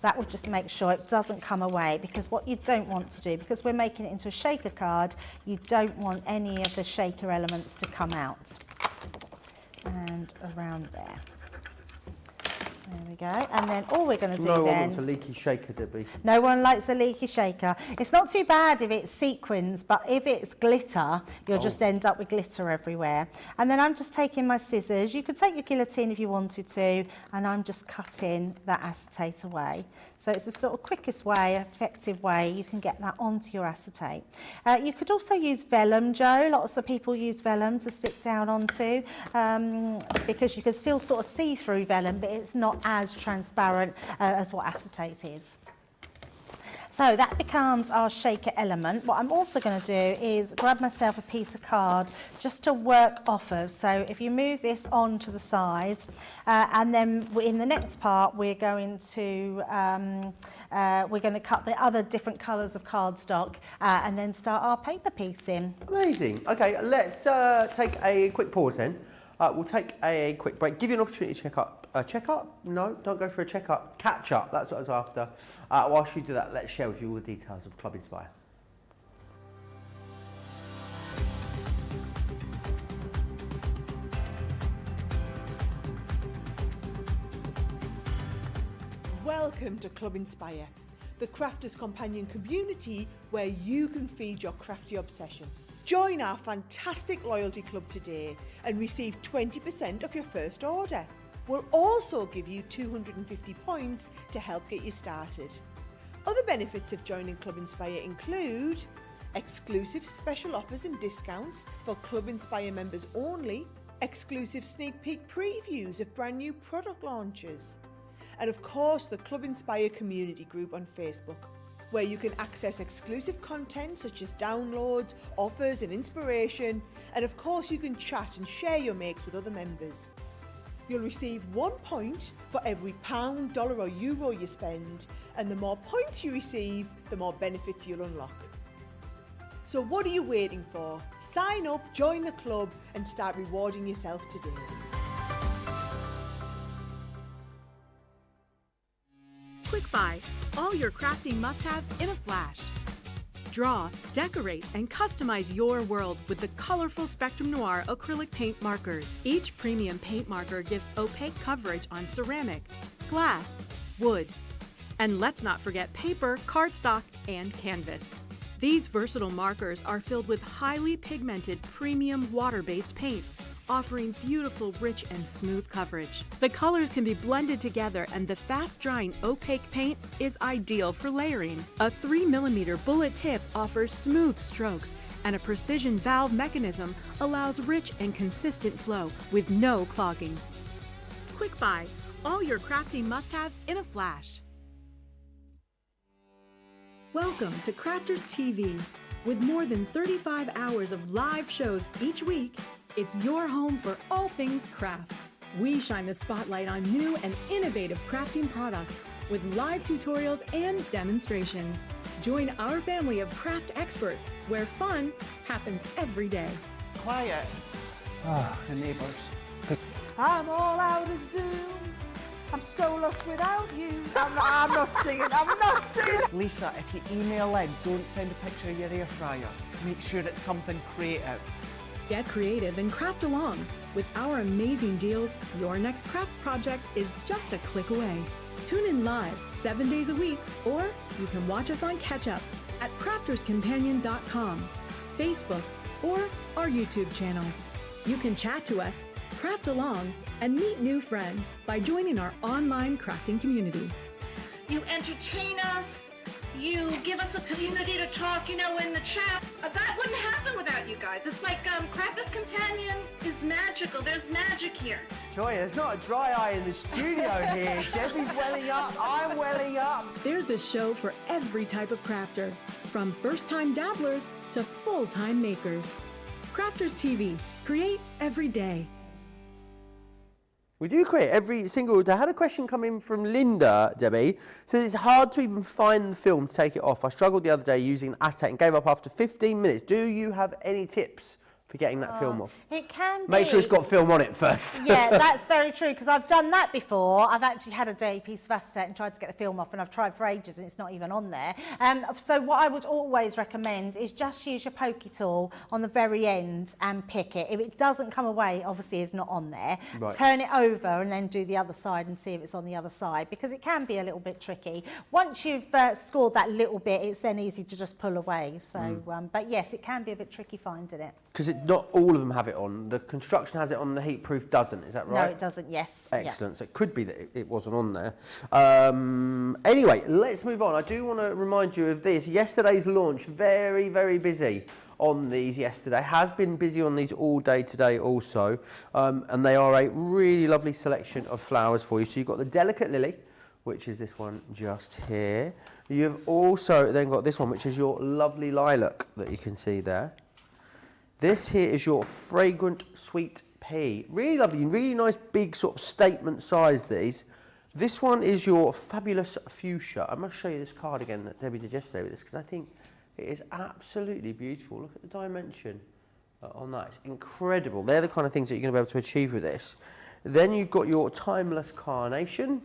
That will just make sure it doesn't come away, because what you don't want to do, because we're making it into a shaker card, you don't want any of the shaker elements to come out. And around there. There we go. And then all we're going to do No one then... wants a leaky shaker, Debbie. No one likes a leaky shaker. It's not too bad if it's sequins, but if it's glitter, you'll just end up with glitter everywhere. And then I'm just taking my scissors. You could take your guillotine if you wanted to, and I'm just cutting that acetate away. So it's the sort of quickest way, effective way you can get that onto your acetate. You could also use vellum, Joe. Lots of people use vellum to stick down onto, because you can still sort of see through vellum, but it's not as transparent as what acetate is. So that becomes our shaker element. What I'm also going to do is grab myself a piece of card just to work off of. So if you move this on to the side, and then in the next part we're going to cut the other different colours of cardstock, and then start our paper piecing. Amazing. Okay, let's take a quick pause then. We'll take a quick break, give you an opportunity to check up. Check-up? No, don't go for a check-up. Catch-up, that's what I was after. Whilst you do that, let's share with you all the details of Club Inspire. Welcome to Club Inspire, the crafters' companion community where you can feed your crafty obsession. Join our fantastic loyalty club today and receive 20% off your first order. We'll also give you 250 points to help get you started. Other benefits of joining Club Inspire include exclusive special offers and discounts for Club Inspire members only, exclusive sneak peek previews of brand new product launches, and of course the Club Inspire community group on Facebook, where you can access exclusive content such as downloads, offers and inspiration, and of course you can chat and share your makes with other members. You'll receive 1 point for every £1, dollar or euro you spend, and the more points you receive, the more benefits you'll unlock. So what are you waiting for? Sign up, join the club and start rewarding yourself today. Quick Buy, all your crafting must-haves in a flash. Draw, decorate, and customize your world with the colorful Spectrum Noir acrylic paint markers. Each premium paint marker gives opaque coverage on ceramic, glass, wood, and let's not forget paper, cardstock, and canvas. These versatile markers are filled with highly pigmented premium water-based paint, offering beautiful, rich, and smooth coverage. The colors can be blended together, and the fast-drying opaque paint is ideal for layering. A 3mm bullet tip offers smooth strokes, and a precision valve mechanism allows rich and consistent flow with no clogging. Quick Buy, all your crafting must-haves in a flash. Welcome to Crafters TV. With more than 35 hours of live shows each week, it's your home for all things craft. We shine the spotlight on new and innovative crafting products with live tutorials and demonstrations. Join our family of craft experts where fun happens every day. Quiet. The neighbours. I'm all out of Zoom. I'm so lost without you. I'm not singing. I'm not singing. Lisa, if you email in, don't send a picture of your air fryer. Make sure it's something creative. Get creative and craft along. With our amazing deals, your next craft project is just a click away. Tune in live 7 days a week, or you can watch us on Catch Up at crafterscompanion.com, Facebook, or our YouTube channels. You can chat to us, craft along, and meet new friends by joining our online crafting community. You entertain us. You give us a community to talk, in the chat. That wouldn't happen without you guys. It's like Crafters Companion is magical. There's magic here. Joy, there's not a dry eye in the studio here. Debbie's welling up, I'm welling up. There's a show for every type of crafter, from first-time dabblers to full-time makers. Crafters TV. Create every day. We do create every single day. I had a question come in from Linda, Debbie. Says it's hard to even find the film to take it off. I struggled the other day using the acetate and gave up after 15 minutes. Do you have any tips for getting that film off? It can be. Make sure it's got film on it first. Yeah, that's very true, because I've done that before. I've actually had a dirty piece of acetate and tried to get the film off, and I've tried for ages and it's not even on there. So what I would always recommend is just use your pokey tool on the very end and pick it. If it doesn't come away, obviously it's not on there. Right. Turn it over and then do the other side and see if it's on the other side, because it can be a little bit tricky. Once you've scored that little bit, it's then easy to just pull away. So, but yes, it can be a bit tricky finding it. Because not all of them have it on. The construction has it on, the heat proof doesn't. Is that right? No, it doesn't, yes. Excellent. So it could be that it wasn't on there. Anyway, let's move on. I do want to remind you of this. Yesterday's launch, very, very busy on these yesterday. Has been busy on these all day today also. And they are a really lovely selection of flowers for you. So you've got the delicate lily, which is this one just here. You've also then got this one, which is your lovely lilac that you can see there. This here is your fragrant sweet pea. Really lovely, really nice big sort of statement size these. This one is your fabulous fuchsia. I must show you this card again that Debbie did yesterday with this, because I think it is absolutely beautiful. Look at the dimension on that. It's incredible. They're the kind of things that you're going to be able to achieve with this. Then you've got your timeless carnation.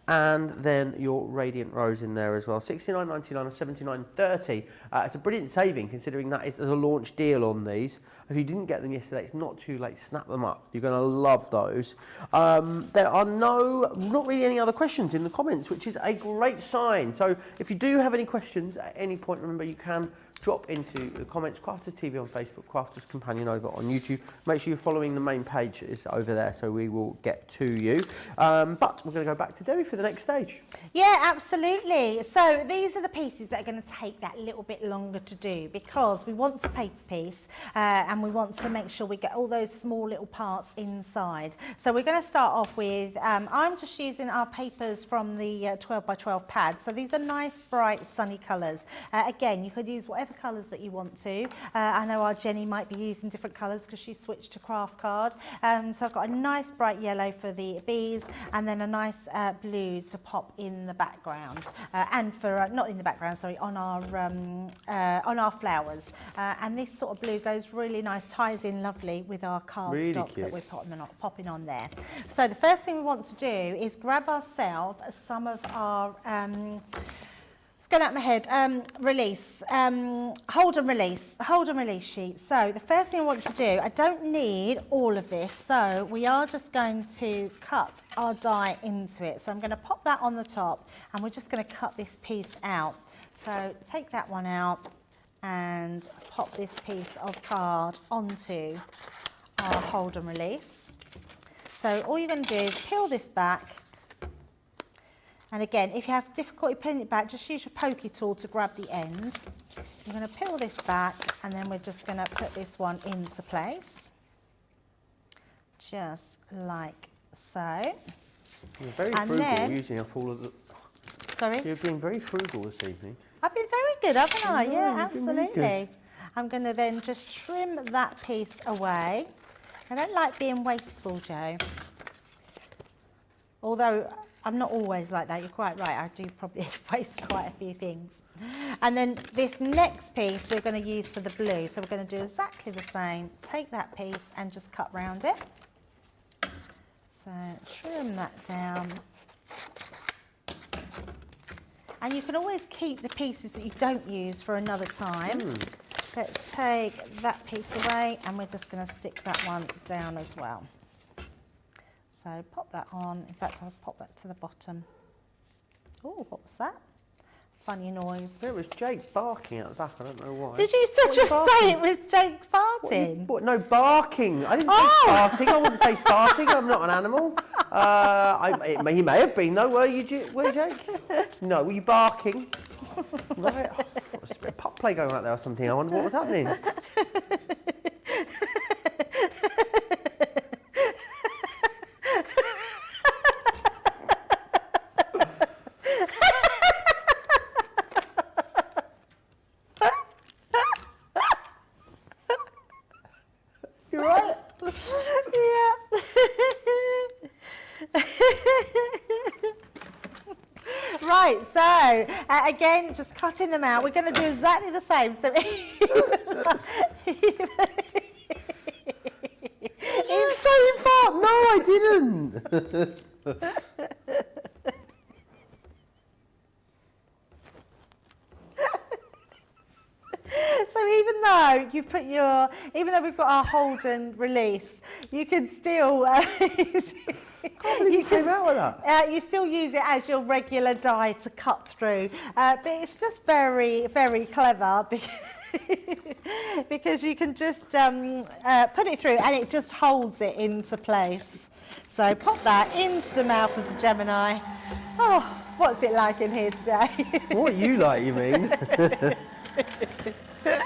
And then your radiant rose in there as well, $69.99 or $79.30. It's a brilliant saving, considering that is a launch deal on these. If you didn't get them yesterday, it's not too late. Snap them up. You're going to love those. There are not really any other questions in the comments, which is a great sign. So if you do have any questions at any point, remember you can drop into the comments. Crafters TV on Facebook, Crafters Companion over on YouTube. Make sure you're following the main page. It's over there, so we will get to you. But we're going to go back to Debbie for the next stage. Yeah, absolutely. So these are the pieces that are going to take that little bit longer to do, because we want a paper piece and we want to make sure we get all those small little parts inside. So we're going to start off with, I'm just using our papers from the 12 by 12 pad. So these are nice, bright, sunny colours. Again, you could use whatever colours that you want to. I know our Jenny might be using different colours because she switched to craft card. So I've got a nice bright yellow for the bees, and then a nice blue to pop in the background, and for not in the background, sorry, on our flowers. And this sort of blue goes really nice, ties in lovely with our cardstock that we're popping on there. So the first thing we want to do is grab ourselves some of our it's going out of my head. Hold and release sheets. So the first thing I want to do, I don't need all of this, so we are just going to cut our die into it. So I'm going to pop that on the top, and we're just going to cut this piece out. So take that one out and pop this piece of card onto our hold and release. So all you're going to do is peel this back. And again, if you have difficulty peeling it back, just use your pokey tool to grab the end. You're going to peel this back, and then we're just going to put this one into place. Just like so. You're very frugal using up all of the... Sorry? You're being very frugal this evening. I've been very good, haven't I? Yeah, you've been really absolutely. I'm going to then just trim that piece away. I don't like being wasteful, Joe. Although I'm not always like that, you're quite right, I do probably waste quite a few things. And then this next piece we're going to use for the blue, so we're going to do exactly the same. Take that piece and just cut round it. So trim that down. And you can always keep the pieces that you don't use for another time. Let's take that piece away and we're just going to stick that one down as well. So pop that on. In fact, I'll pop that to the bottom. Oh, what was that? Funny noise. There was Jake barking at the back, I don't know why. Did you just say it was Jake farting? What? No, barking. I didn't say farting. I wouldn't say farting. I'm not an animal. He may have been, though. Were you, Jake? No, were you barking? Right. Oh, there's a bit of pup play going on out there or something. I wonder what was happening. Right, so again, just cutting them out. We're going to do exactly the same. So You saying fart? No, I didn't. So even though you put your, even though we've got our hold and release, you can still, You came out with that. you still use it as your regular die to cut through, but it's just very, very clever because you can just put it through and it just holds it into place. So pop that into the mouth of the Gemini. Oh, what's it like in here today? What you like, you mean?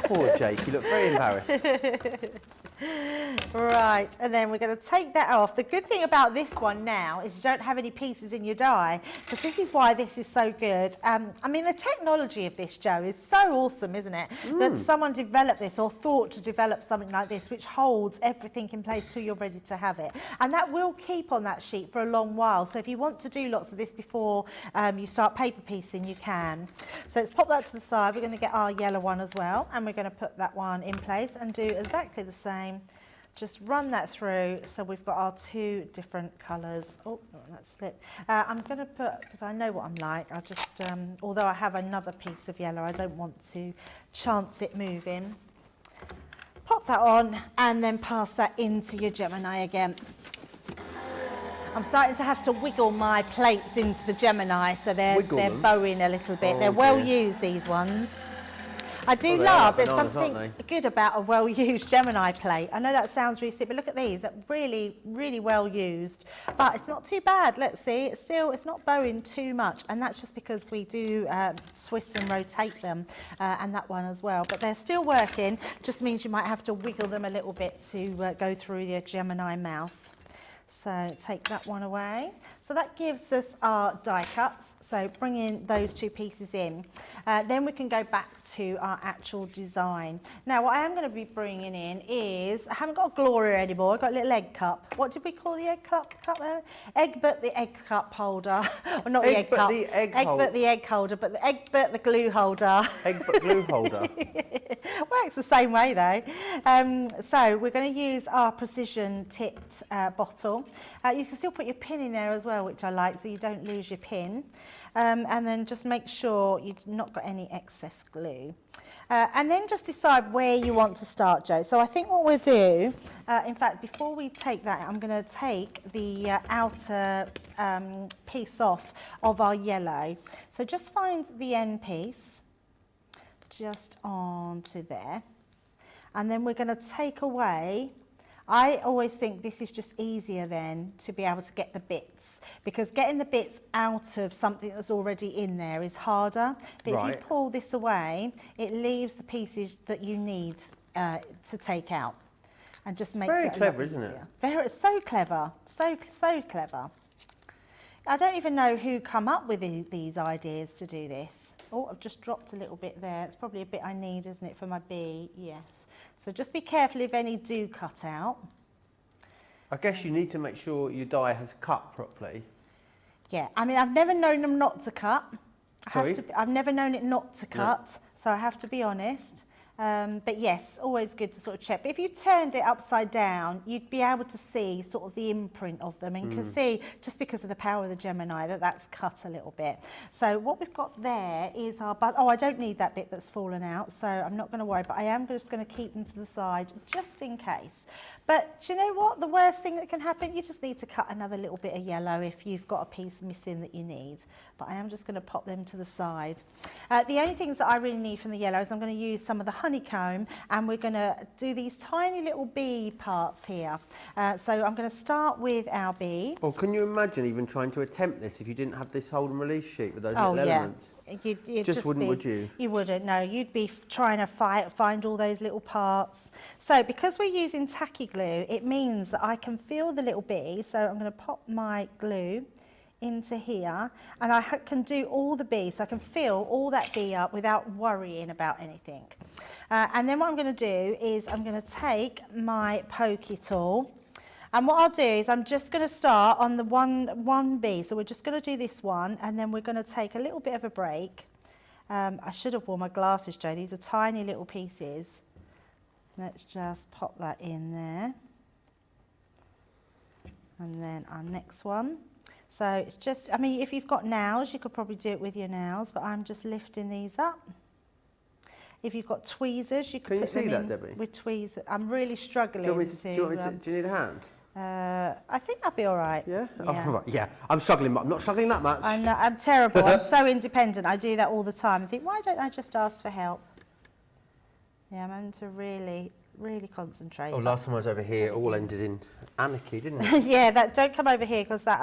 Poor Jake, you look very embarrassed. Right, and then we're going to take that off. The good thing about this one now is you don't have any pieces in your die, because this is why this is so good. I mean, the technology of this, Joe, is so awesome, isn't it? That someone developed this or thought to develop something like this, which holds everything in place till you're ready to have it. And that will keep on that sheet for a long while. So if you want to do lots of this before you start paper piecing, you can. So let's pop that to the side. We're going to get our yellow one as well, and we're going to put that one in place and do exactly the same. Just run that through, so we've got our two different colours. Oh, that slipped. I'm going to put, because I know what I'm like, I'll just, although I have another piece of yellow, I don't want to chance it moving. Pop that on and then pass that into your Gemini again. I'm starting to have to wiggle my plates into the Gemini, so they're bowing a little bit. They're well used, these ones. I do love, there's something good about a well-used Gemini plate. I know that sounds really silly, but look at these, they're really, really well used. But it's not too bad, let's see, it's not bowing too much, and that's just because we do twist and rotate them, and that one as well. But they're still working, just means you might have to wiggle them a little bit to go through the Gemini mouth. So take that one away. So that gives us our die cuts. So bring in those two pieces in. Then we can go back to our actual design. Now what I am going to be bringing in is, I haven't got a Gloria anymore, I've got a little egg cup. What did we call the egg cup there? Egbert the egg cup holder. Or not the egg cup. Egbert the egg holder, but the Egbert the glue holder. Egbert glue holder. Works the same way though. So we're going to use our precision tipped bottle. You can still put your pin in there as well, which I like, so you don't lose your pin. And then just make sure you've not got any excess glue. And then just decide where you want to start, Joe. So I think what we'll do, in fact, before we take that, I'm going to take the outer piece off of our yellow. So just find the end piece, just onto there. And then we're going to take away, I always think this is just easier then to be able to get the bits, because getting the bits out of something that's already in there is harder. But if you pull this away, it leaves the pieces that you need to take out, and just makes it a lot easier. Isn't it? Very, so clever, so clever. I don't even know who come up with these ideas to do this. Oh, I've just dropped a little bit there. It's probably a bit I need, isn't it, for my bee? Yes. So just be careful if any do cut out. I guess you need to make sure your die has cut properly. Yeah, I mean, I've never known them not to cut. Sorry? I've never known it not to cut, so I have to be honest. But yes, always good to sort of check. But if you turned it upside down, you'd be able to see sort of the imprint of them, and you can see, just because of the power of the Gemini, that that's cut a little bit. So what we've got there is our oh, I don't need that bit that's fallen out, so I'm not going to worry, but I am just going to keep them to the side just in case. But do you know what? The worst thing that can happen, you just need to cut another little bit of yellow if you've got a piece missing that you need. But I am just going to pop them to the side. The only things that I really need from the yellow is I'm going to use some of the honeycomb, and we're going to do these tiny little bee parts here. So I'm going to start with our bee. Well, can you imagine even trying to attempt this if you didn't have this hold and release sheet with those Oh, little yeah. elements? You'd Just wouldn't, be, would you? You wouldn't, no. You'd be trying to find all those little parts. So because we're using tacky glue, it means that I can feel the little bee. So I'm going to pop my glue into here, and I can do all the bees. So I can fill all that bee up without worrying about anything. And then what I'm going to do is I'm going to take my pokey tool. And what I'll do is I'm just going to start on the one bee. So we're just going to do this one, and then we're going to take a little bit of a break. I should have worn my glasses, Joe. These are tiny little pieces. Let's just pop that in there. And then our next one. So it's just, I mean, if you've got nails, you could probably do it with your nails, but I'm just lifting these up. If you've got tweezers, you could put them in Debbie? with tweezers. I'm really struggling Do you need a hand? I think I'll be all right. Yeah? Yeah. Oh, right. Yeah, I'm struggling, but I'm not struggling that much. I'm terrible. I'm so independent. I do that all the time. I think, why don't I just ask for help? Yeah, I'm having to really concentrate. Oh, last time I was over here, it all ended in anarchy, didn't it? Yeah, don't come over here, because that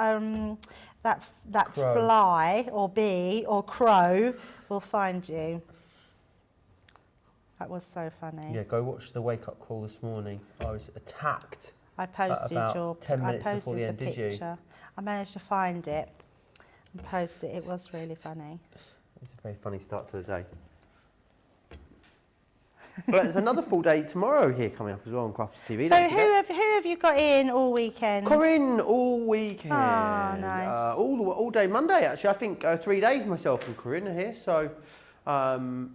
Crow. fly or bee or crow will find you. That was so funny. Yeah, go watch the wake-up call this morning. I was attacked. I posted about 10 minutes before the end, did you? picture. I managed to find it and post it. It was really funny. It's a very funny start to the day. But there's another full day tomorrow here coming up as well on Crafty TV. So who have you got in all weekend? Corinne all weekend. Oh, nice. All day Monday, actually. I think 3 days myself and Corinne are here. So,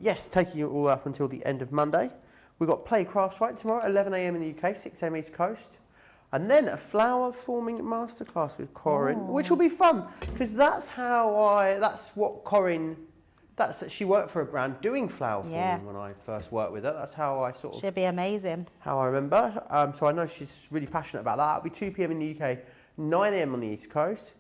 yes, taking you all up until the end of Monday. We've got Play Crafts Fight tomorrow, 11 a.m. in the UK, 6 a.m. East Coast. And then a flower forming masterclass with Corinne, which will be fun, because she worked for a brand doing flower forming when I first worked with her. That's how I sort of... She'll be amazing. How I remember. So I know she's really passionate about that. It'll be 2 p.m. in the UK, 9 a.m. on the East Coast.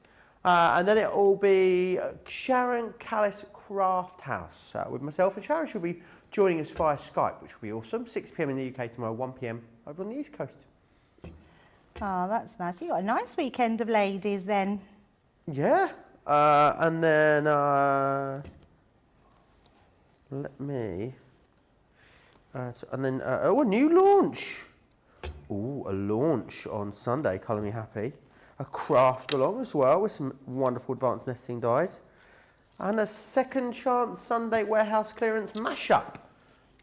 And then it will be Sharon Callis Craft House with myself, and Sharon she'll be joining us via Skype, which will be awesome. 6 p.m. in the UK tomorrow, 1 p.m. over on the East Coast. Oh, that's nice. You got a nice weekend of ladies then. Yeah. And then let me. And then a new launch. Ooh, a launch on Sunday. Colour me happy. A craft along as well with some wonderful advanced nesting dies. And a second chance Sunday warehouse clearance mashup.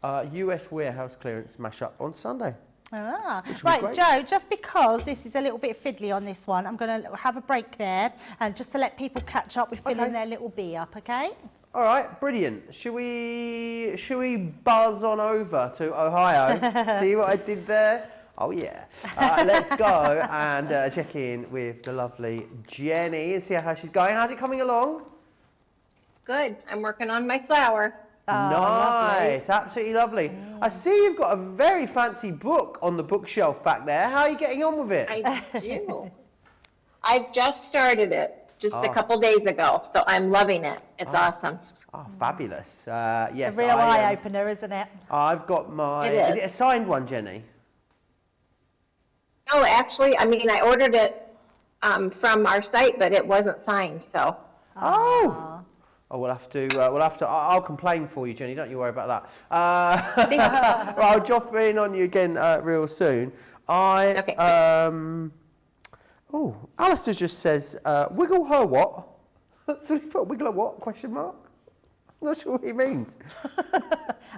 US warehouse clearance mashup on Sunday. Ah, right, Joe, just because this is a little bit fiddly on this one, I'm going to have a break there, and just to let people catch up with filling their little bee up, okay? All right, brilliant. Should we buzz on over to Ohio? See what I did there? Oh yeah. Let's go and check in with the lovely Jenny and see how she's going. How's it coming along? Good. I'm working on my flower. Oh, nice, absolutely lovely. I see you've got a very fancy book on the bookshelf back there. How are you getting on with it? I do. I've just started it just a couple days ago, so I'm loving it. It's awesome. Oh, fabulous. Yes, It's a real eye-opener, isn't it? I've got my... It is. Is it a signed one, Jenny? No, actually, I mean, I ordered it from our site, but it wasn't signed, so. Oh, we'll have to. I'll complain for you, Jenny. Don't you worry about that. Well, I'll drop in on you again real soon. Okay. Oh, Alistair just says, wiggle her what? So he's put wiggle her what? Question mark. I'm not sure what he means.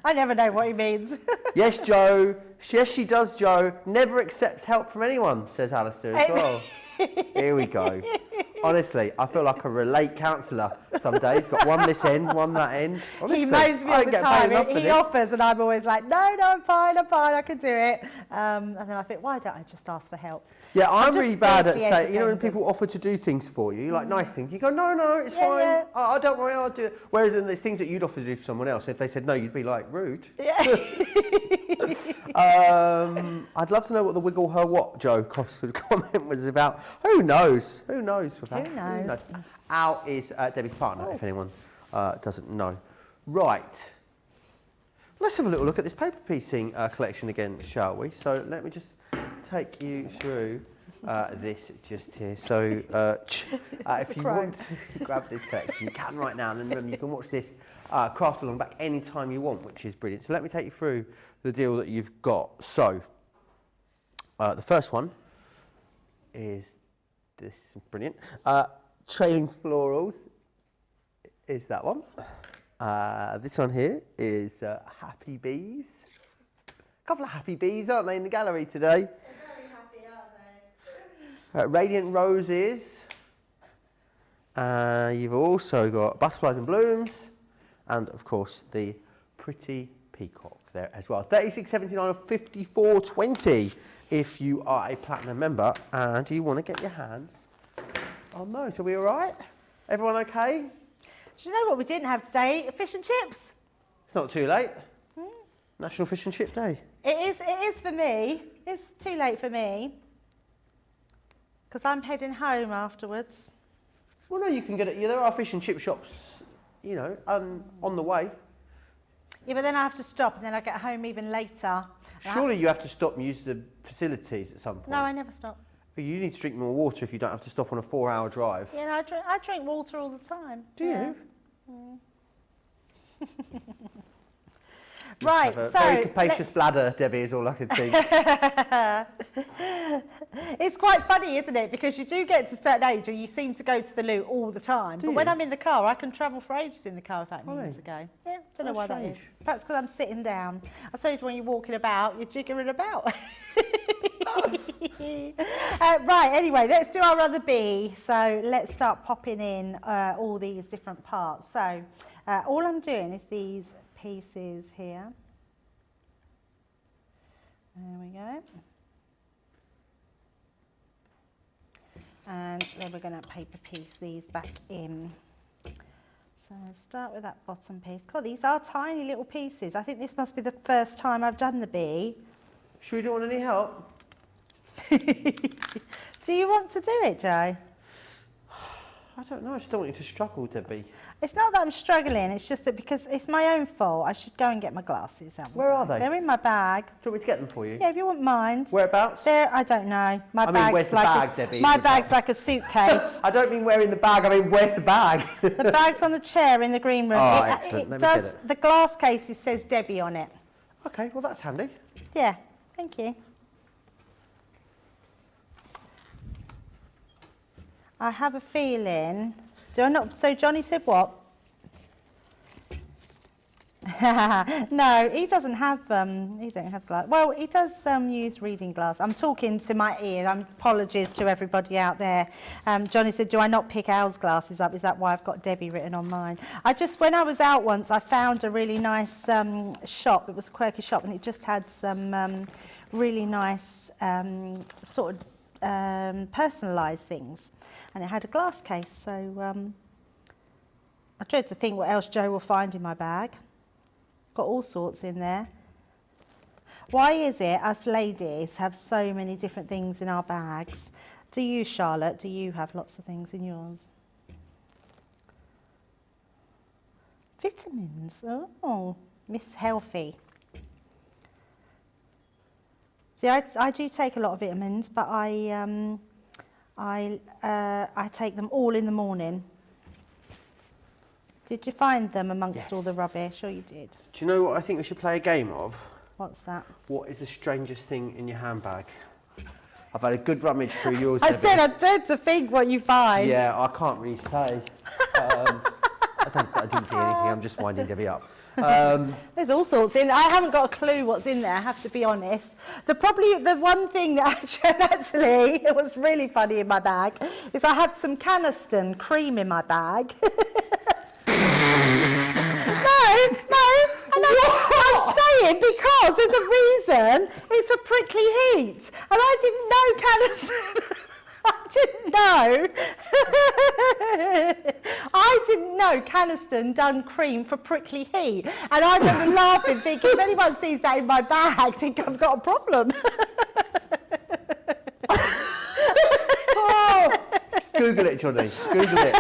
I never know what he means. Yes, Joe. Yes, she does, Joe. Never accepts help from anyone, says Alistair as well. Here we go. Honestly, I feel like a relate counsellor some days. Got one this end, one that end. Honestly, He moans me I all don't the get paid time. enough for He this. offers and I'm always like, no, I'm fine, I can do it. And then I think, why don't I just ask for help? Yeah, I'm just really bad at fiercely saying, you know, when independent. people offer to do things for you, like nice things, you go, no, it's fine. Yeah. Oh, don't worry, I'll do it. Whereas then there's things that you'd offer to do for someone else. If they said no, you'd be like, rude. Yeah. I'd love to know what the wiggle her what Joe Cosco's comment was about. Who knows? Who knows? With that? Who knows? Al is Debbie's partner, if anyone doesn't know. Right. Let's have a little look at this paper piecing collection again, shall we? So let me just take you through this just here. So if you want to grab this collection, you can right now. And then remember, you can watch this craft along back any time you want, which is brilliant. So let me take you through the deal that you've got. So the first one is this, brilliant. Trailing Florals is that one. This one here is Happy Bees. A couple of Happy Bees, aren't they, in the gallery today? They're very happy, aren't they? Radiant Roses. You've also got Butterflies and Blooms. And, of course, the Pretty Peacock there as well. 36.79 or 54.20 if you are a Platinum member and you want to get your hands on those. Are we all right? Everyone okay? Do you know what we didn't have today? Fish and chips. It's not too late. National Fish and Chip Day. It is for me. It's too late for me. Because I'm heading home afterwards. Well, no, you can get it. Yeah, there are fish and chip shops, you know, on the way. Yeah, but then I have to stop and then I get home even later. Surely you have to stop and use the facilities at some point. No, I never stop. You need to drink more water if you don't have to stop on a 4-hour drive. Yeah, no, I drink water all the time. Do Yeah. you? Right, Have a so very capacious bladder, Debbie, is all I can think. it's quite funny, isn't it? Because you do get to a certain age and you seem to go to the loo all the time. But when I'm in the car, I can travel for ages in the car without needing to go. Yeah, don't know why that is. Perhaps because I'm sitting down. I suppose when you're walking about, you're jiggering about. Right, anyway, let's do our other bee. So let's start popping in all these different parts. So all I'm doing is these pieces here. There we go. And then we're going to paper piece these back in. So start with that bottom piece. God, these are tiny little pieces. I think this must be the first time I've done the bee. Sure you don't want any help? Do you want to do it, Joe? I don't know, I just don't want you to struggle, Debbie. It's not that I'm struggling, it's just that because it's my own fault, I should go and get my glasses out. Where are they? They're in my bag. Do you want me to get them for you? Yeah, if you wouldn't mind. Whereabouts? There, I don't know. My I mean, bag's where's the like bag, a, Debbie? My Is it bag's bag? like a suitcase. I don't mean where in the bag, I mean where's the bag? The bag's on the chair in the green room. Oh, excellent. Let me get it. The glass cases says Debbie on it. Okay, well that's handy. Yeah, thank you. I have a feeling. Do I not? So Johnny said what? No, he doesn't have. He don't have glass. Well, he does use reading glass. I'm talking to my ear. Apologies to everybody out there. Johnny said, "Do I not pick Al's glasses up? Is that why I've got Debbie written on mine?" When I was out once, I found a really nice shop. It was a quirky shop, and it just had some really nice sort of personalised things, and it had a glass case. So I dread to think what else Joe will find in my bag. Got all sorts in there. Why is it us ladies have so many different things in our bags? Do you, Charlotte, do you have lots of things in yours? Vitamins, oh, Miss Healthy. See, I do take a lot of vitamins, but I take them all in the morning. Did you find them amongst all the rubbish? Sure you did. Do you know what I think we should play a game of? What's that? What is the strangest thing in your handbag? I've had a good rummage through yours, I Debbie. said I dread to think what you find. Yeah, I can't really say. I I didn't see anything, I'm just winding Debbie up. There's all sorts in. I haven't got a clue what's in there, I have to be honest. The one thing that actually it was really funny in my bag is I have some Caniston cream in my bag. No, I'm saying because there's a reason. It's for prickly heat, and I didn't know Caniston. I didn't know Caniston done cream for prickly heat, and I remember laughing, thinking if anyone sees that in my bag, I think I've got a problem. Google it, Johnny. Google it.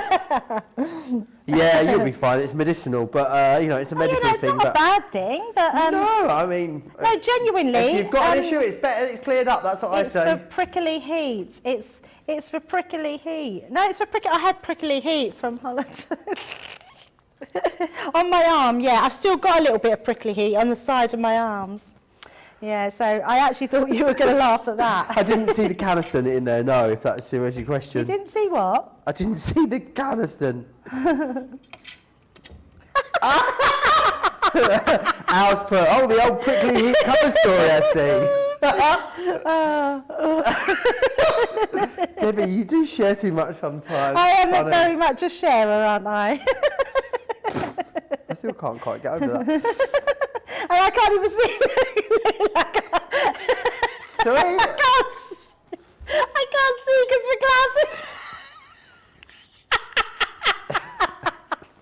Yeah, you'll be fine. It's medicinal, but you know, it's a medical it's thing. not a bad thing, but no, I mean, no, genuinely. If you've got an issue, it's better. It's cleared up. That's what I say. It's for prickly heat. It's for prickly heat. No, it's for prickly. I had prickly heat from holiday. On my arm, yeah. I've still got a little bit of prickly heat on the side of my arms. Yeah, so I actually thought you were going to laugh at that. I didn't see the Caniston in there, no, if that's a serious question. You didn't see what? I didn't see the Caniston. Ours per, oh, the old prickly heat cover story, I see. Debbie, you do share too much sometimes. I am very much a sharer, aren't I? I still can't quite get over that. And I can't even see. Sorry? I can't see because my glasses.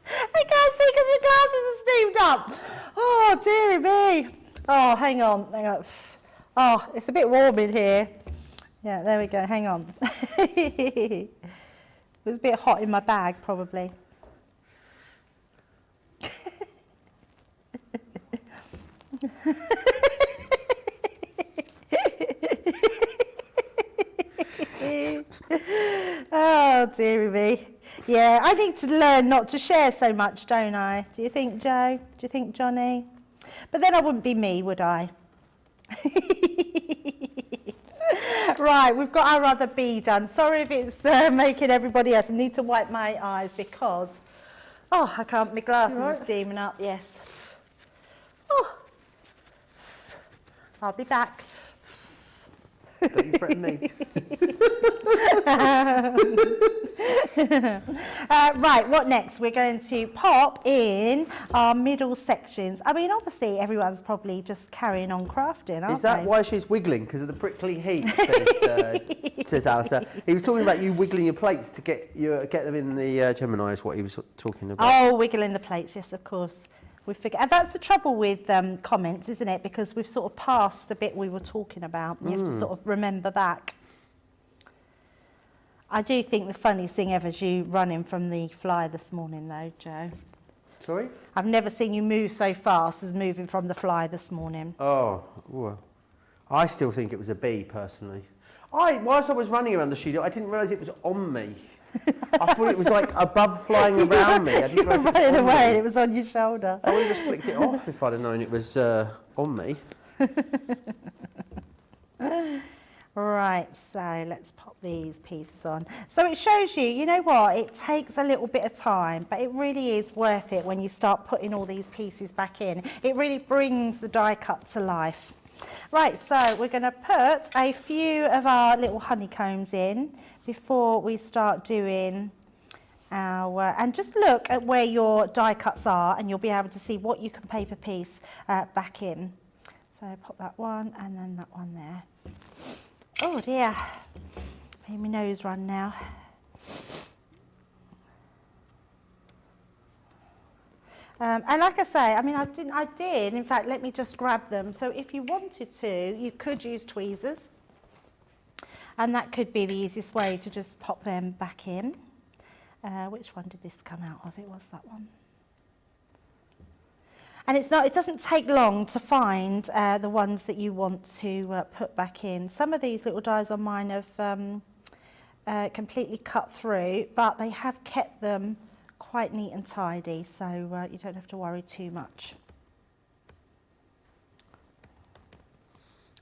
I can't see because my glasses are steamed up. Oh, dearie me. Oh, hang on. Oh, it's a bit warm in here. Yeah, there we go. Hang on. It was a bit hot in my bag, probably. Oh, dearie me. Yeah, I need to learn not to share so much, don't I? Do you think, Joe? Do you think, Johnny? But then I wouldn't be me, would I? Right, we've got our other bee done. Sorry if it's making everybody else. I need to wipe my eyes because, oh, I can't, my glasses are steaming up, yes. Oh, I'll be back. Don't you threaten me. Right, what next? We're going to pop in our middle sections. I mean, obviously, everyone's probably just carrying on crafting, aren't Is that they? why she's wiggling? Because of the prickly heat, says Alistair. He was talking about you wiggling your plates to get them in the Gemini, is what he was talking about. Oh, wiggling the plates, yes, of course. We figure, and that's the trouble with comments, isn't it? Because we've sort of passed the bit we were talking about, and you have to sort of remember back. I do think the funniest thing ever is you running from the fly this morning, though, Joe. Sorry? I've never seen you move so fast as moving from the fly this morning. Oh, well, I still think it was a bee, personally. Whilst I was running around the studio, I didn't realise it was on me. I thought it was like above flying around me. I didn't realise it was running on away me. and it was on your shoulder. I would have just flicked it off if I'd have known it was on me. Right, so let's pop these pieces on. So it shows you, you know what, it takes a little bit of time, but it really is worth it when you start putting all these pieces back in. It really brings the die cut to life. Right, so we're going to put a few of our little honeycombs in before we start doing our, and just look at where your die cuts are and you'll be able to see what you can paper piece back in. So pop that one and then that one there. Oh dear, made my nose run now. And like I say, I mean, I did, in fact, let me just grab them. So if you wanted to, you could use tweezers. And that could be the easiest way to just pop them back in. Which one did this come out of? It was that one. And it doesn't take long to find the ones that you want to put back in. Some of these little dies on mine have completely cut through, but they have kept them quite neat and tidy, so you don't have to worry too much.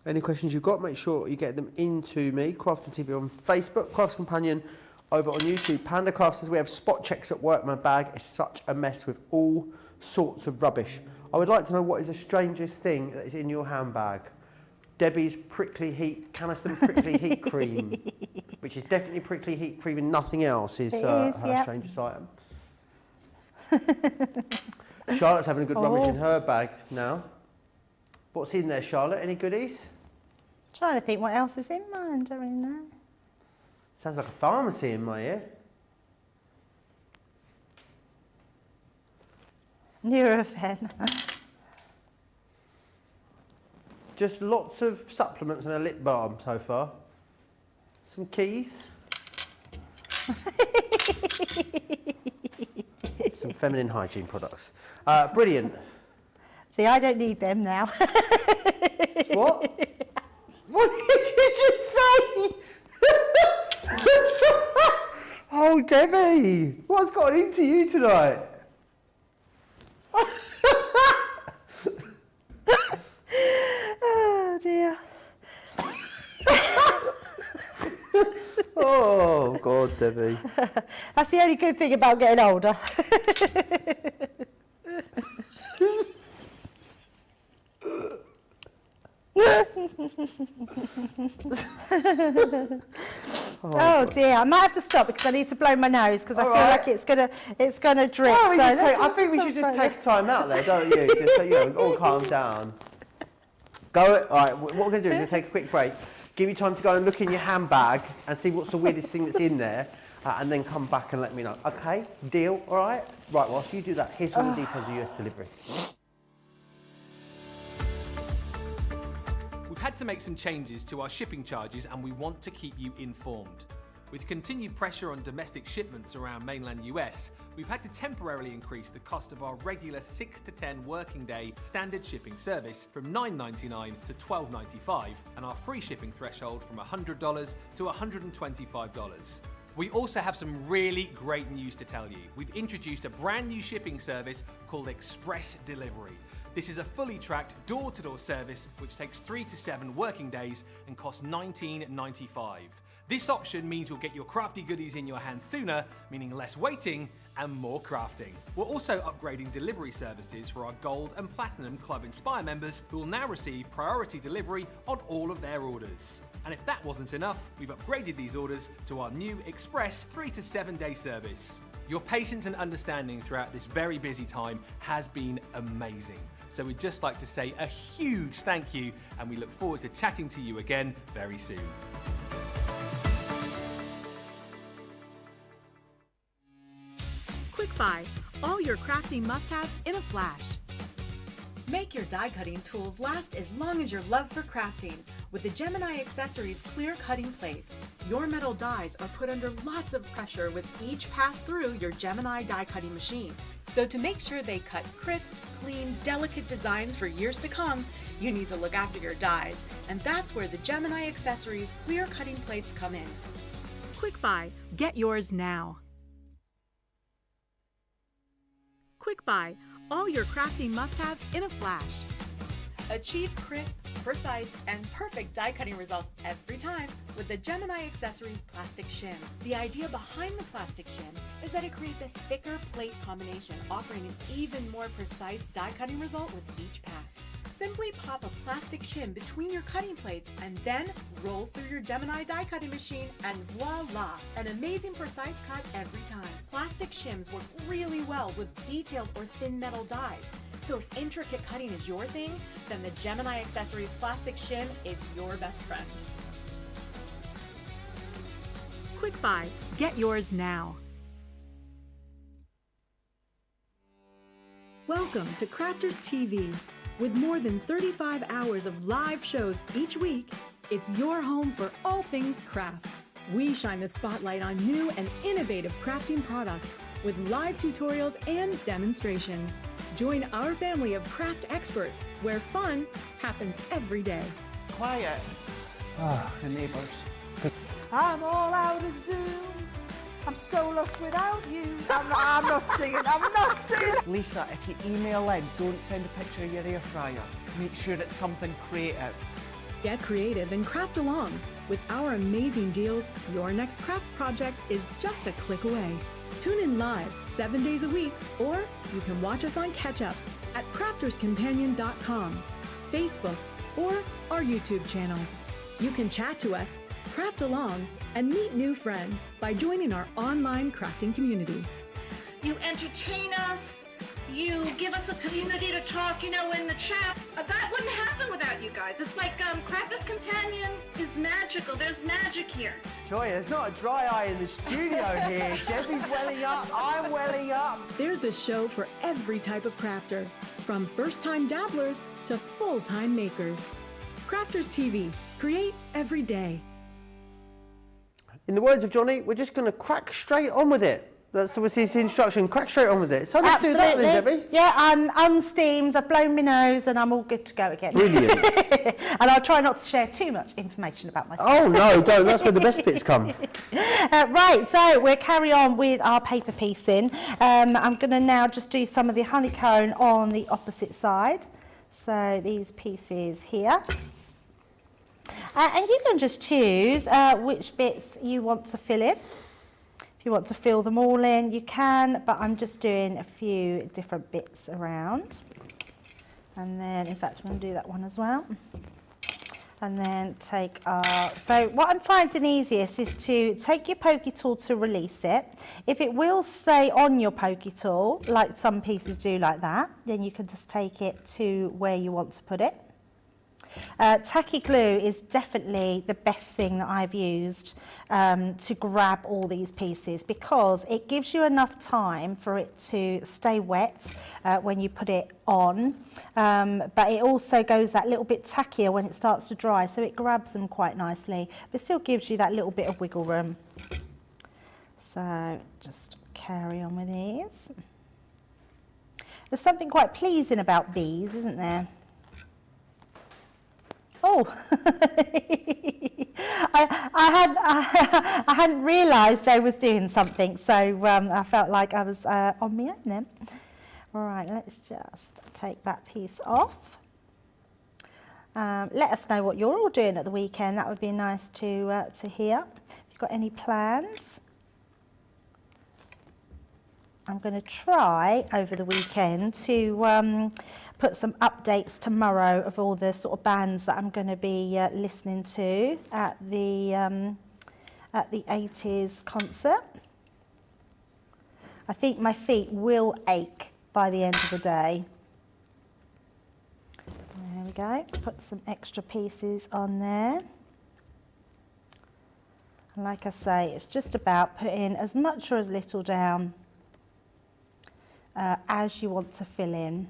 Any questions you've got, make sure you get them into me. Crafty TV on Facebook, Crafts Companion over on YouTube. Panda Craft says we have spot checks at work. My bag is such a mess with all sorts of rubbish. I would like to know what is the strangest thing that is in your handbag. Debbie's prickly heat, Caniston prickly heat cream, which is definitely prickly heat cream and nothing else is her strangest item. Charlotte's having a good rummage in her bag now. What's in there, Charlotte? Any goodies? Trying to think what else is in mine, don't really know. Sounds like a pharmacy in my ear. Nurofen. Just lots of supplements and a lip balm so far. Some keys. Some feminine hygiene products. Brilliant. See, I don't need them now. What? What did you just say? Oh, Debbie, what's got into you tonight? Oh dear. Oh, God, Debbie. That's the only good thing about getting older. Oh dear, I might have to stop because I need to blow my nose because I feel like it's gonna drip. Well, so I think we should just take time out there, don't you? Just so, you know, all calm down. All right, what we're going to do is we're going to take a quick break, give you time to go and look in your handbag and see what's the weirdest thing that's in there, and then come back and let me know. Okay, deal, all right? Right, whilst you do that, here's all the details of US delivery. We've had to make some changes to our shipping charges and we want to keep you informed. With continued pressure on domestic shipments around mainland US, we've had to temporarily increase the cost of our regular 6 to 10 working day standard shipping service from $9.99 to $12.95 and our free shipping threshold from $100 to $125. We also have some really great news to tell you. We've introduced a brand new shipping service called Express Delivery. This is a fully tracked door-to-door service which takes 3 to 7 working days and costs $19.95. This option means you'll get your crafty goodies in your hands sooner, meaning less waiting and more crafting. We're also upgrading delivery services for our Gold and Platinum Club Inspire members who will now receive priority delivery on all of their orders. And if that wasn't enough, we've upgraded these orders to our new Express 3 to 7 day service. Your patience and understanding throughout this very busy time has been amazing. So we'd just like to say a huge thank you and we look forward to chatting to you again very soon. Quick Buy, all your crafting must-haves in a flash. Make your die cutting tools last as long as your love for crafting with the Gemini Accessories clear cutting plates. Your metal dies are put under lots of pressure with each pass through your Gemini die cutting machine. So to make sure they cut crisp, clean, delicate designs for years to come, you need to look after your dies, and that's where the Gemini Accessories clear cutting plates come in. Quick Buy, get yours now. Quick Buy, all your crafting must-haves in a flash. Achieve crisp, precise, and perfect die cutting results every time with the Gemini Accessories plastic shim. The idea behind the plastic shim is that it creates a thicker plate combination, offering an even more precise die cutting result with each pass. Simply pop a plastic shim between your cutting plates and then roll through your Gemini die cutting machine and voila, an amazing precise cut every time. Plastic shims work really well with detailed or thin metal dies. So if intricate cutting is your thing, then the Gemini Accessories plastic shim is your best friend. Quick Buy, get yours now. Welcome to Crafters TV. With more than 35 hours of live shows each week, it's your home for all things craft. We shine the spotlight on new and innovative crafting products with live tutorials and demonstrations. Join our family of craft experts where fun happens every day. Quiet. The neighbours. I'm all out of Zoom. I'm so lost without you. I'm not singing. Lisa, if you email in, don't send a picture of your air fryer. Make sure it's something creative. Get creative and craft along. With our amazing deals, your next craft project is just a click away. Tune in live 7 days a week, or you can watch us on Catch Up at crafterscompanion.com, Facebook, or our YouTube channels. You can chat to us, craft along, and meet new friends by joining our online crafting community. You entertain us. You give us a community to talk, in the chat. That wouldn't happen without you guys. It's like Crafter's Companion is magical. There's magic here. Joy, there's not a dry eye in the studio here. Debbie's welling up, I'm welling up. There's a show for every type of crafter, from first-time dabblers to full-time makers. Crafters TV, create every day. In the words of Johnny, we're just going to crack straight on with it. That's obviously his instruction, crack straight on with it. So let's do that then, Debbie. Yeah, I'm unsteamed, I've blown my nose, and I'm all good to go again. Brilliant. And I'll try not to share too much information about myself. Oh no, don't, that's where the best bits come. Right, so we'll carry on with our paper piecing. I'm going to now just do some of the honeycomb on the opposite side. So these pieces here. And you can just choose which bits you want to fill in. If you want to fill them all in, you can, but I'm just doing a few different bits around. And then, in fact, I'm going to do that one as well. And then take our... So what I'm finding easiest is to take your pokey tool to release it. If it will stay on your pokey tool, like some pieces do like that, then you can just take it to where you want to put it. Tacky glue is definitely the best thing that I've used to grab all these pieces, because it gives you enough time for it to stay wet when you put it on, but it also goes that little bit tackier when it starts to dry, so it grabs them quite nicely, but still gives you that little bit of wiggle room. So just carry on with these. There's something quite pleasing about bees, isn't there? Oh, I hadn't realised Joe was doing something, so I felt like I was on my own then. All right, let's just take that piece off. Let us know what you're all doing at the weekend. That would be nice to hear. If you've got any plans. I'm going to try over the weekend to put some updates tomorrow of all the sort of bands that I'm going to be listening to at the 80s concert. I think my feet will ache by the end of the day. There we go. Put some extra pieces on there. And like I say, it's just about putting as much or as little down as you want to fill in.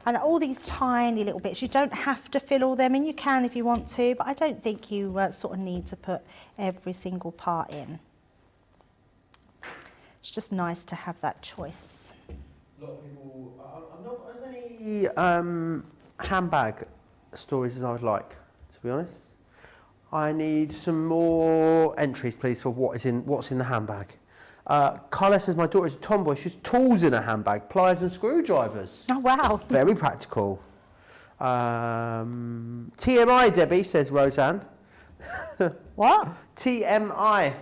And all these tiny little bits, you don't have to fill all them in, you can if you want to, but I don't think you sort of need to put every single part in. It's just nice to have that choice. A lot of people, I've not got as many handbag stories as I would like, to be honest. I need some more entries, please, for what's in the handbag. Carla says my daughter's a tomboy. She's tools in her handbag, pliers and screwdrivers. Oh wow! Very practical. TMI, Debbie, says Roseanne. What? TMI.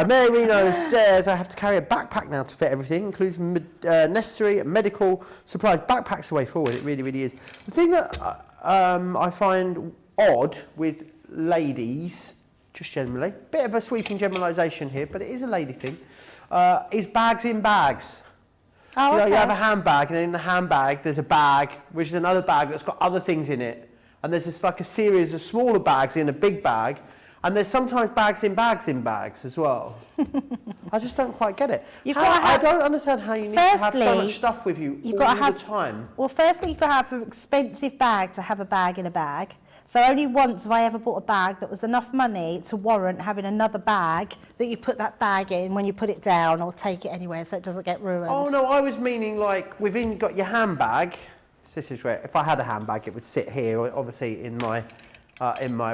Mary Reno says I have to carry a backpack now to fit everything, includes necessary medical supplies. Backpack's the way forward. It really, really is. The thing that I find odd with ladies, just generally, bit of a sweeping generalisation here, but it is a lady thing, is bags in bags. Oh, okay. You have a handbag, and then in the handbag there's a bag, which is another bag that's got other things in it. And there's this like a series of smaller bags in a big bag, and there's sometimes bags in bags as well. I just don't quite get it. I don't understand how you need to have so much stuff with you all the time. Well, firstly, you've got to have an expensive bag to have a bag in a bag. So only once have I ever bought a bag that was enough money to warrant having another bag that you put that bag in when you put it down or take it anywhere so it doesn't get ruined. Oh no, I was meaning like within, you've got your handbag. This is where, if I had a handbag, it would sit here, obviously in my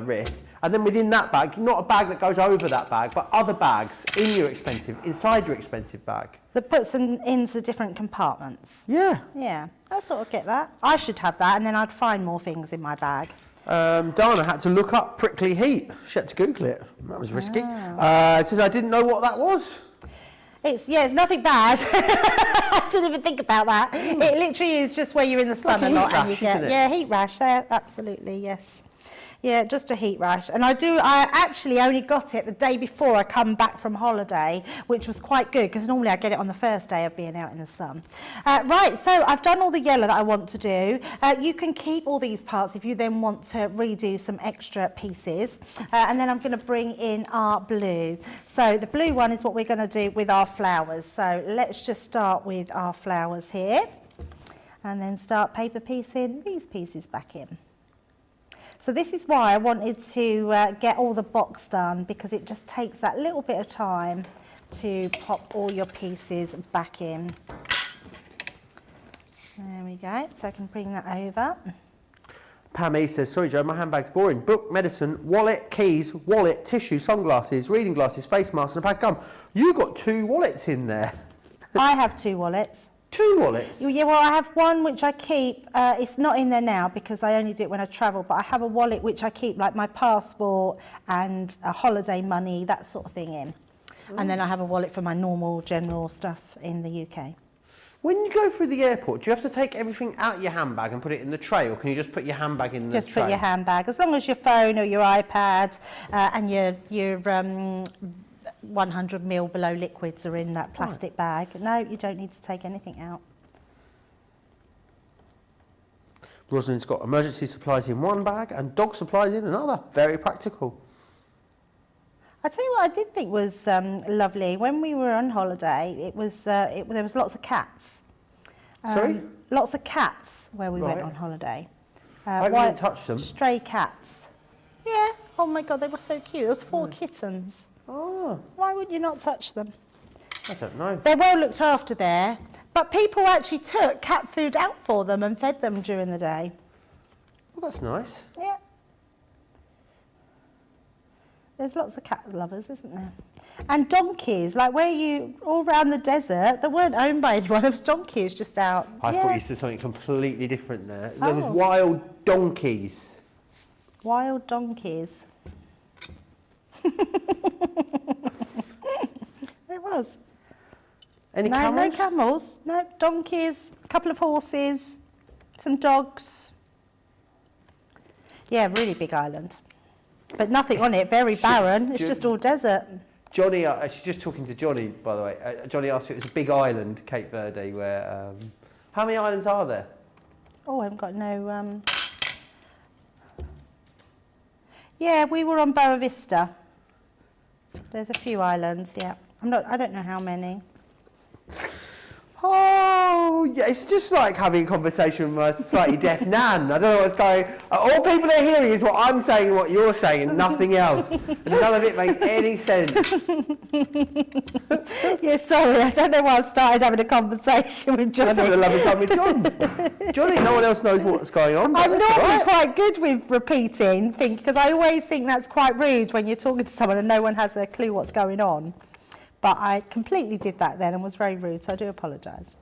wrist. And then within that bag, not a bag that goes over that bag, but other bags inside your expensive bag. That puts them into different compartments. Yeah. Yeah, I sort of get that. I should have that, and then I'd find more things in my bag. Dana had to look up prickly heat. She had to Google it. That was risky. It says I didn't know what that was. It's nothing bad. I didn't even think about that. It literally is just where you're in the sun like a a lot heat and you rash, get isn't it? heat rash. Absolutely, yes. Yeah, just a heat rash. And I actually only got it the day before I come back from holiday, which was quite good because normally I get it on the first day of being out in the sun. Right, so I've done all the yellow that I want to do. You can keep all these parts if you then want to redo some extra pieces. And then I'm going to bring in our blue. So the blue one is what we're going to do with our flowers. So let's just start with our flowers here. And then start paper piecing these pieces back in. So this is why I wanted to get all the box done, because it just takes that little bit of time to pop all your pieces back in. There we go, so I can bring that over. Pam E says, sorry Joe, my handbag's boring. Book, medicine, wallet, keys, wallet, tissue, sunglasses, reading glasses, face mask and a pack of gum. You got 2 wallets in there. I have 2 wallets. 2 wallets? Yeah, well, I have one which I keep, it's not in there now because I only do it when I travel, but I have a wallet which I keep like my passport and holiday money, that sort of thing in. And then I have a wallet for my normal general stuff in the UK. When you go through the airport, do you have to take everything out your handbag and put it in the tray, or can you just put your handbag in the tray? Just put your handbag, as long as your phone or your iPad and your 100 ml below liquids are in that plastic bag. No, you don't need to take anything out. Rosalind's got emergency supplies in one bag and dog supplies in another. Very practical. I tell you what I did think was lovely. When we were on holiday, there was lots of cats. Sorry? Lots of cats where we went Right. on holiday. I hope you didn't touch them. Stray cats. Yeah. Oh my God, they were so cute. There was 4 kittens. Oh, Why would you not touch them? I don't know. They're well looked after there, but people actually took cat food out for them and fed them during the day. Well, that's nice. Yeah. There's lots of cat lovers, isn't there? And donkeys, like all around the desert, they weren't owned by anyone, there was donkeys just out. I thought you said something completely different there. There was wild donkeys. Wild donkeys. It was. Any No, camels? no camels. No, donkeys, a couple of horses, some dogs. Yeah, really big island. But nothing on it, very barren. It's just all desert. Johnny, she's just talking to Johnny, by the way. Johnny asked if it was a big island, Cape Verde, where... how many islands are there? Oh, I haven't got no... Yeah, we were on Boa Vista. There's a few islands, yeah. I don't know how many. Oh, yeah, it's just like having a conversation with my slightly deaf nan. I don't know what's going... all people are hearing is what I'm saying and what you're saying and nothing else. And none of it makes any sense. Yeah, sorry, I don't know why I've started having a conversation with Johnny. I'm having a lovely time with John. Johnny, no one else knows what's going on. I'm that's normally all right. quite good with repeating things, because I always think that's quite rude when you're talking to someone and no one has a clue what's going on. But I completely did that then and was very rude, so I do apologise.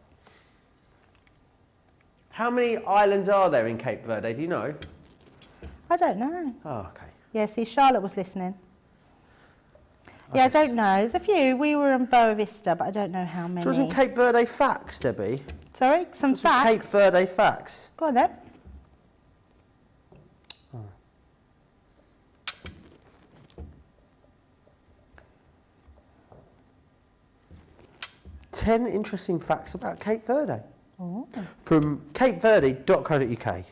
How many islands are there in Cape Verde? Do you know? I don't know. Oh, okay. Yeah, see, Charlotte was listening. Yeah, I don't know. There's a few. We were in Boa Vista, but I don't know how many. Do you want some Cape Verde facts, Debbie? Sorry, some facts? Cape Verde facts. Go on then. Oh. 10 interesting facts about Cape Verde. Oh. From capeverde.co.uk.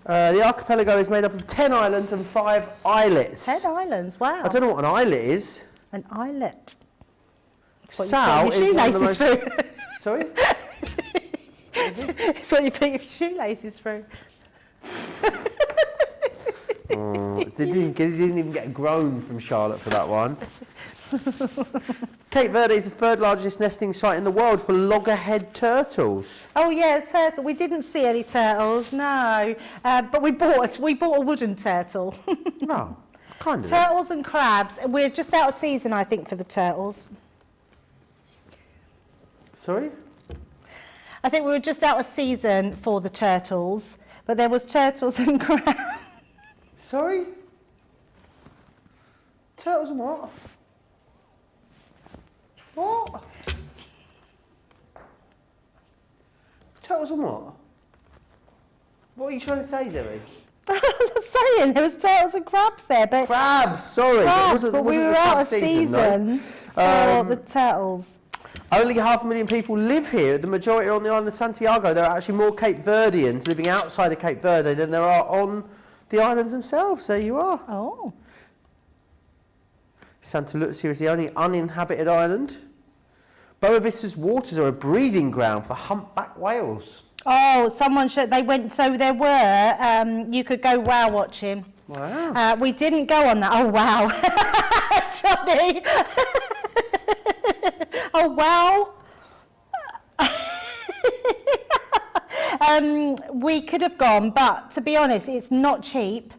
The archipelago is made up of 10 islands and 5 islets. 10 islands, wow. I don't know what an islet is. An islet. Sal It's what you put your shoelaces through. Sorry? It's what you put your shoelaces through. Didn't even get a groan from Charlotte for that one. Cape Verde is the third largest nesting site in the world for loggerhead turtles. Oh yeah, turtle. We didn't see any turtles, no. But we bought a wooden turtle. No, kind of. Turtles and crabs. We're just out of season, I think, for the turtles. Sorry? I think we were just out of season for the turtles, but there was turtles and crabs. Sorry? Turtles and what? What? Turtles and what? What are you trying to say, Debbie? I'm saying there was turtles and crabs there, but Crabs, sorry. crabs, but we wasn't were the out crab of season no. for the turtles. Only 500,000 people live here. The majority are on the island of Santiago. There are actually more Cape Verdeans living outside of Cape Verde than there are on the islands themselves. There you are. Oh. Santa Lucia is the only uninhabited island. Boa Vista's waters are a breeding ground for humpback whales. Oh, someone said they went, so there were, you could go whale watching. Wow. We didn't go on that. Oh, wow. Johnny. Oh, wow. We could have gone, but to be honest, it's not cheap.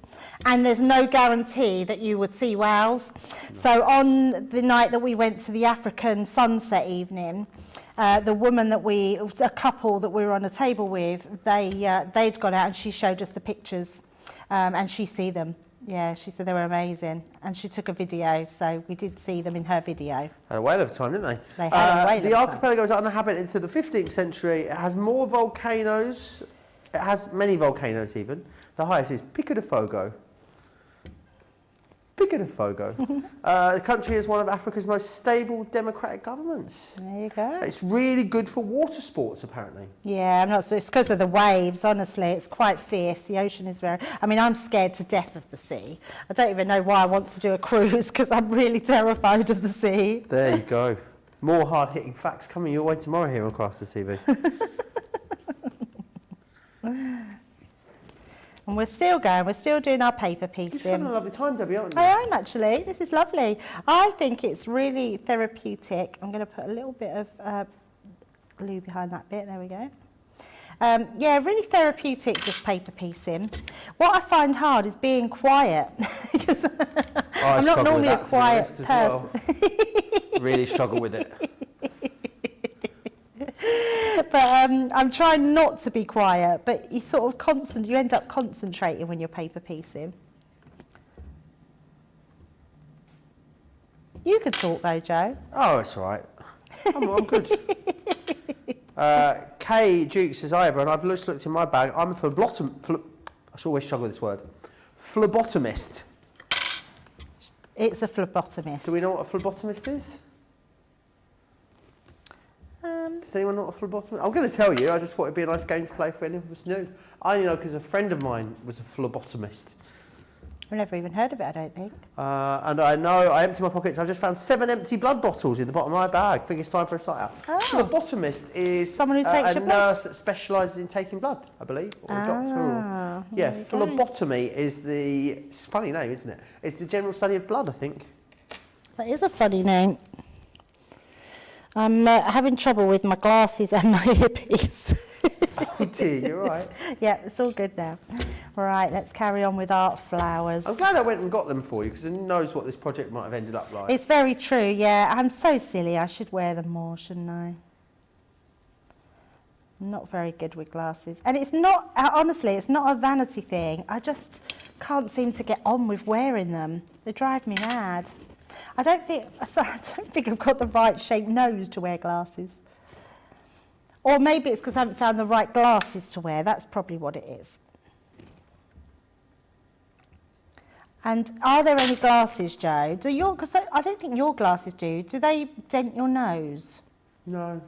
And there's no guarantee that you would see whales. No. So on the night that we went to the African sunset evening, the woman that a couple that we were on a table with, they'd gone out and she showed us the pictures, and she see them. Yeah, she said they were amazing, and she took a video, so we did see them in her video. Had a whale of a time, didn't they? They had a whale of a time. The archipelago was uninhabited until the 15th century. It has more volcanoes. It has many volcanoes even. The highest is Pico de Fogo. The country is one of Africa's most stable democratic governments. There you go. It's really good for water sports, apparently. Yeah, I'm not. So it's because of the waves. Honestly, it's quite fierce. The ocean is very. I mean, I'm scared to death of the sea. I don't even know why I want to do a cruise because I'm really terrified of the sea. There you go. More hard-hitting facts coming your way tomorrow here on Crafty TV. And we're still going, we're still doing our paper piecing. You're having a lovely time, Debbie, aren't you? I am actually, this is lovely. I think it's really therapeutic. I'm going to put a little bit of glue behind that bit, there we go. Yeah, really therapeutic, just paper piecing. What I find hard is being quiet. Because I'm not normally a quiet person. Well. Really struggle with it. But I'm trying not to be quiet, but you sort of you end up concentrating when you're paper piecing. You could talk though, Joe. Oh, it's all right. I'm good. Kay Duke says, hi everyone, I've just looked in my bag. I'm a I should always struggle with this word. Phlebotomist. It's a phlebotomist. Do we know what a phlebotomist is? Does anyone know what a phlebotomist? I'm going to tell you. I just thought it'd be a nice game to play for anyone who's new. I know because a friend of mine was a phlebotomist. I've never even heard of it, I don't think. And I know I empty my pockets. I've just found 7 empty blood bottles in the bottom of my bag. I think it's time for a sight out. Oh. Phlebotomist is someone who takes a your nurse that specialises in taking blood, I believe, or a doctor. Yeah, phlebotomy is it's a funny name, isn't it? It's the general study of blood, I think. That is a funny name. I'm having trouble with my glasses and my earpiece. Oh dear, you're right. Yeah, it's all good now. Right, let's carry on with art flowers. I'm glad I went and got them for you because who knows what this project might have ended up like. It's very true, yeah. I'm so silly. I should wear them more, shouldn't I? I'm not very good with glasses. And it's not, honestly, it's not a vanity thing. I just can't seem to get on with wearing them. They drive me mad. I don't think I've got the right shaped nose to wear glasses. Or maybe it's because I haven't found the right glasses to wear. That's probably what it is. And are there any glasses, Joe? Because I don't think your glasses do. Do they dent your nose? No.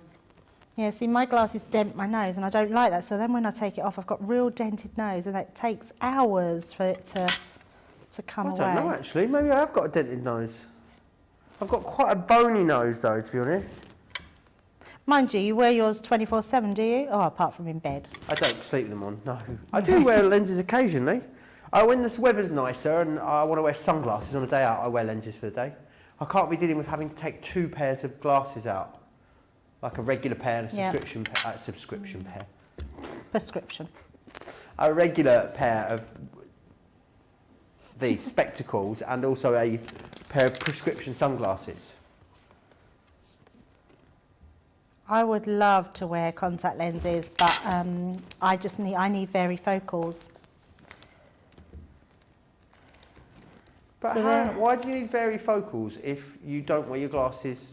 Yeah, see, my glasses dent my nose, and I don't like that. So then when I take it off, I've got real dented nose, and it takes hours for it to come away. I don't know, actually. Maybe I have got a dented nose. I've got quite a bony nose, though, to be honest. Mind you wear yours 24/7, do you? Oh, apart from in bed. I don't sleep them on, no. I do wear lenses occasionally. When the weather's nicer and I want to wear sunglasses on a day out, I wear lenses for the day. I can't be dealing with having to take 2 pairs of glasses out, like a regular pair and a Prescription. a regular pair of these spectacles and also a pair of prescription sunglasses. I would love to wear contact lenses, but I need varifocals. But So why do you need varifocals if you don't wear your glasses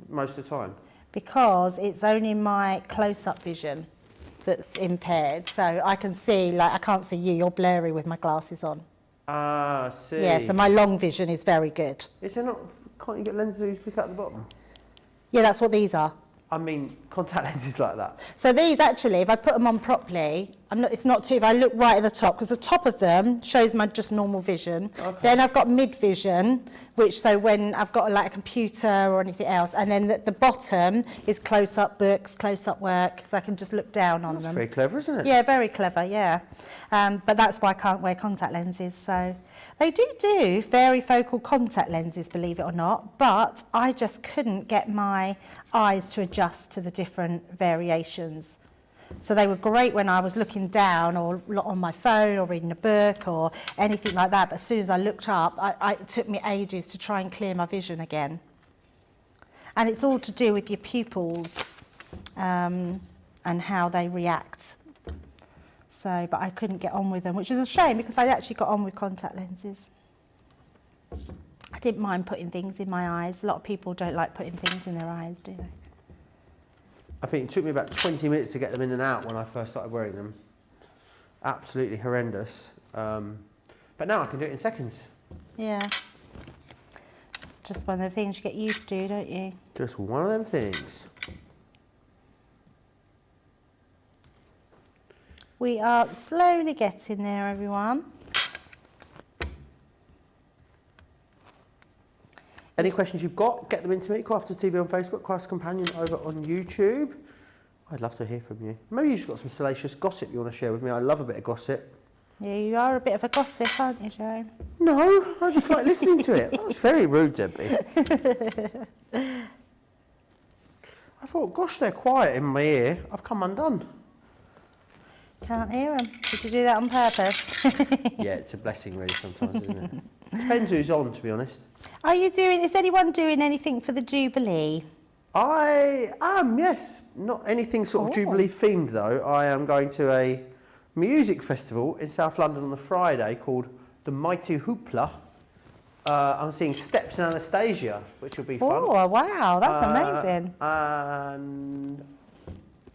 most of the time? Because it's only my close-up vision that's impaired. So I can see, like, I can't see you, you're blurry with my glasses on. Ah, I see. Yeah, so my long vision is very good. Is there not, can't you get lenses that you stick out the bottom? Yeah, that's what these are. I mean, contact lenses like that. So these actually, if I put them on properly, it's not too, if I look right at the top, because the top of them shows my just normal vision. Okay. Then I've got mid vision, which so when I've got like a computer or anything else, and then the bottom is close-up books, close-up work, so I can just look down on them. That's very clever, isn't it? Yeah, very clever, yeah. But that's why I can't wear contact lenses. So they do varifocal contact lenses, believe it or not, but I just couldn't get my eyes to adjust to the different variations. So they were great when I was looking down or on my phone or reading a book or anything like that. But as soon as I looked up, it took me ages to try and clear my vision again. And it's all to do with your pupils and how they react. So, but I couldn't get on with them, which is a shame because I actually got on with contact lenses. I didn't mind putting things in my eyes. A lot of people don't like putting things in their eyes, do they? I think it took me about 20 minutes to get them in and out when I first started wearing them. Absolutely horrendous. But now I can do it in seconds. Yeah. It's just one of the things you get used to, don't you? Just one of them things. We are slowly getting there, everyone. Any questions you've got, get them into me. Crafters TV on Facebook, Crafters Companion over on YouTube. I'd love to hear from you. Maybe you've just got some salacious gossip you want to share with me. I love a bit of gossip. Yeah, you are a bit of a gossip, aren't you, Joe? No, I just like listening to it. That was very rude, Debbie. I thought, gosh, they're quiet in my ear. I've come undone. Can't hear them. Did you do that on purpose? Yeah, it's a blessing really sometimes, isn't it? Depends who's on, to be honest. Is anyone doing anything for the Jubilee? I am, yes. Not anything sort of Jubilee themed though. I am going to a music festival in South London on the Friday called the Mighty Hoopla. I'm seeing Steps and Anastasia, which will be fun. Oh, wow, that's amazing. And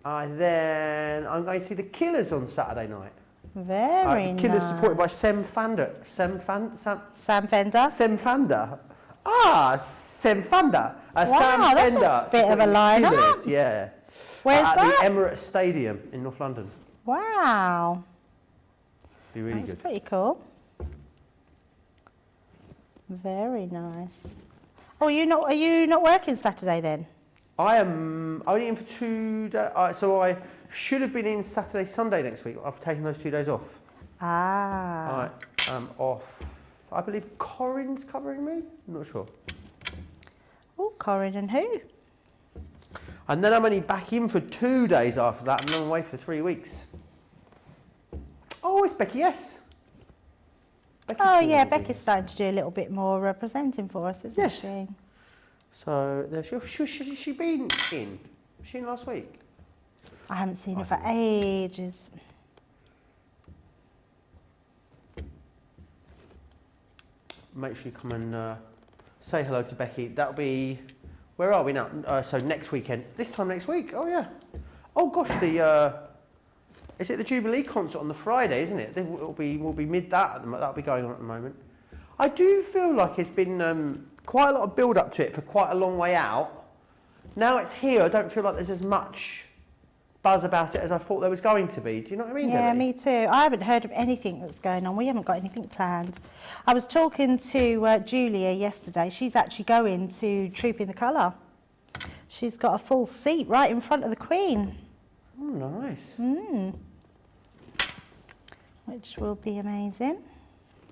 I'm going to see the Killers on Saturday night. Very the Killers nice. supported by Sam Fender. Sam Fender? Sam Fender. Sam Fender. Wow, Sam that's Fender. a bit of a line-up. Killers, yeah. Where's at that? the Emirates Stadium in North London. Wow. Be really That's good. pretty cool. Very nice. Oh, are you not working Saturday then? I am only in for 2 days. So I should have been in Saturday, Sunday next week. I've taken those 2 days off. Ah. I am off. I believe Corinne's covering me. I'm not sure. Oh, Corinne and who? And then I'm only back in for 2 days after that, and then I'm away for 3 weeks. Oh, it's Becky S. Becky's starting to do a little bit more presenting for us, isn't Yes. she? So should she been in? Was she in last week? I haven't seen her for ages. Make sure you come and say hello to Becky. That'll be, where are we now? So next weekend. This time next week. Oh yeah. Oh gosh, is it the Jubilee concert on the Friday, isn't it? We'll be mid that. That'll be going on at the moment. I do feel like it's been quite a lot of build up to it for quite a long way out. Now it's here. I don't feel like there's as much buzz about it as I thought there was going to be. Do you know what I mean, Yeah, Debbie? me too. I haven't heard of anything that's going on. We haven't got anything planned. I was talking to Julia yesterday. She's actually going to Trooping the Colour. She's got a full seat right in front of the Queen. Oh, nice. Which will be amazing.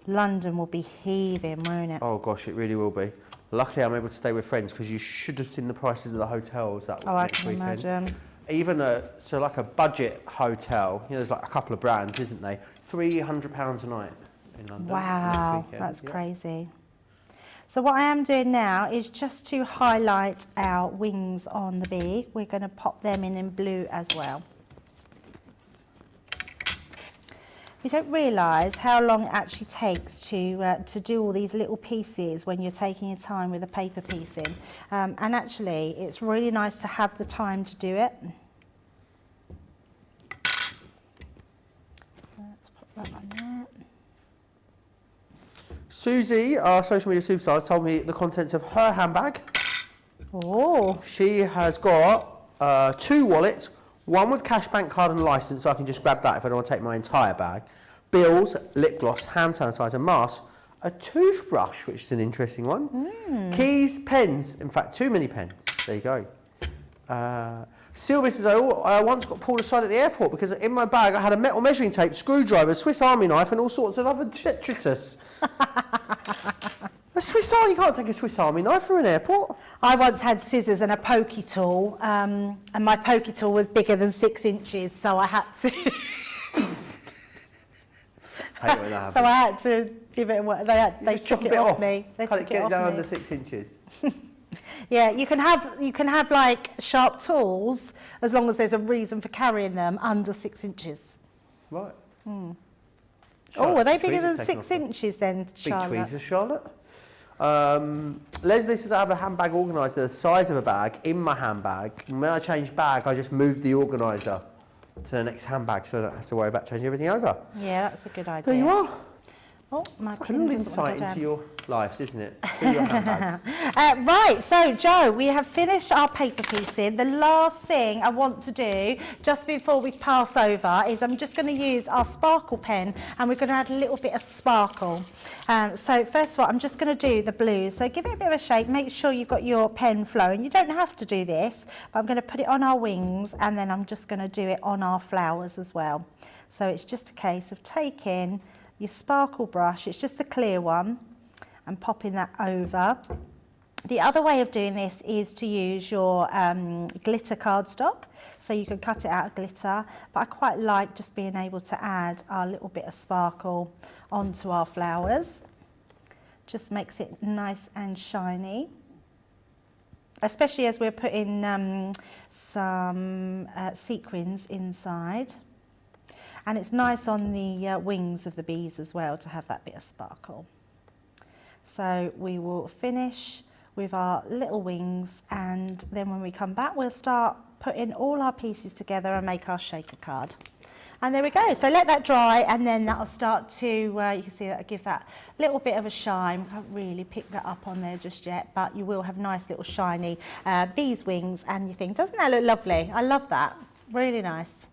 London will be heaving, won't it? Oh gosh, it really will be. Luckily, I'm able to stay with friends because you should have seen the prices of the hotels that Oh, I next can weekend. imagine. Even like a budget hotel, you know, there's like a couple of brands, isn't there? £300 a night in London. Wow, next weekend. that's Yeah. crazy. So what I am doing now is just to highlight our wings on the bee. We're going to pop them in blue as well. You don't realise how long it actually takes to do all these little pieces when you're taking your time with a paper piecing. And actually, it's really nice to have the time to do it. Let's pop that on there. Susie, our social media superstar, told me the contents of her handbag. Oh, She has got 2 wallets, one with cash, bank card and licence, so I can just grab that if I don't want to take my entire bag. Bills, lip gloss, hand sanitizer, mask, a toothbrush, which is an interesting one. Keys, pens, in fact, too many pens. There you go. Sylvia says, I once got pulled aside at the airport because in my bag I had a metal measuring tape, screwdriver, Swiss Army knife and all sorts of other detritus. A Swiss Army, you can't take a Swiss Army knife through an airport. I once had scissors and a pokey tool, and my pokey tool was bigger than 6 inches, so I had to. Hate when that So happens. I had to give it away. They Just took chop a it bit off me. They Cut took it, get it it down off under me. 6 inches. Yeah, you can have like sharp tools as long as there's a reason for carrying them under 6 inches. Right. Oh, Charlotte's are they the bigger tweezers than taken 6 off them. inches then, Big Charlotte? tweezers, Charlotte. Leslie says I have a handbag organiser the size of a bag in my handbag. And when I change bag, I just move the organiser to the next handbag so I don't have to worry about changing everything over. Yeah, that's a good idea. There you are. Oh, my Like a pin little doesn't want insight to go into down. your lives, isn't it? Through your handbags. Right, so Joe, we have finished our paper piecing. The last thing I want to do just before we pass over is I'm just going to use our sparkle pen and we're going to add a little bit of sparkle. So first of all, I'm just going to do the blues. So give it a bit of a shake, make sure you've got your pen flowing. You don't have to do this, but I'm going to put it on our wings and then I'm just going to do it on our flowers as well. So it's just a case of taking your sparkle brush, it's just the clear one, and popping that over. The other way of doing this is to use your glitter cardstock, so you can cut it out of glitter, but I quite like just being able to add our little bit of sparkle onto our flowers. Just makes it nice and shiny, especially as we're putting some sequins inside. And it's nice on the wings of the bees as well to have that bit of sparkle. So we will finish with our little wings, and then when we come back we'll start putting all our pieces together and make our shaker card. And there we go. So let that dry and then that'll start to, you can see that'll give that little bit of a shine. Can't really pick that up on there just yet, but you will have nice little shiny bees wings and you think, doesn't that look lovely? I love that. Really nice.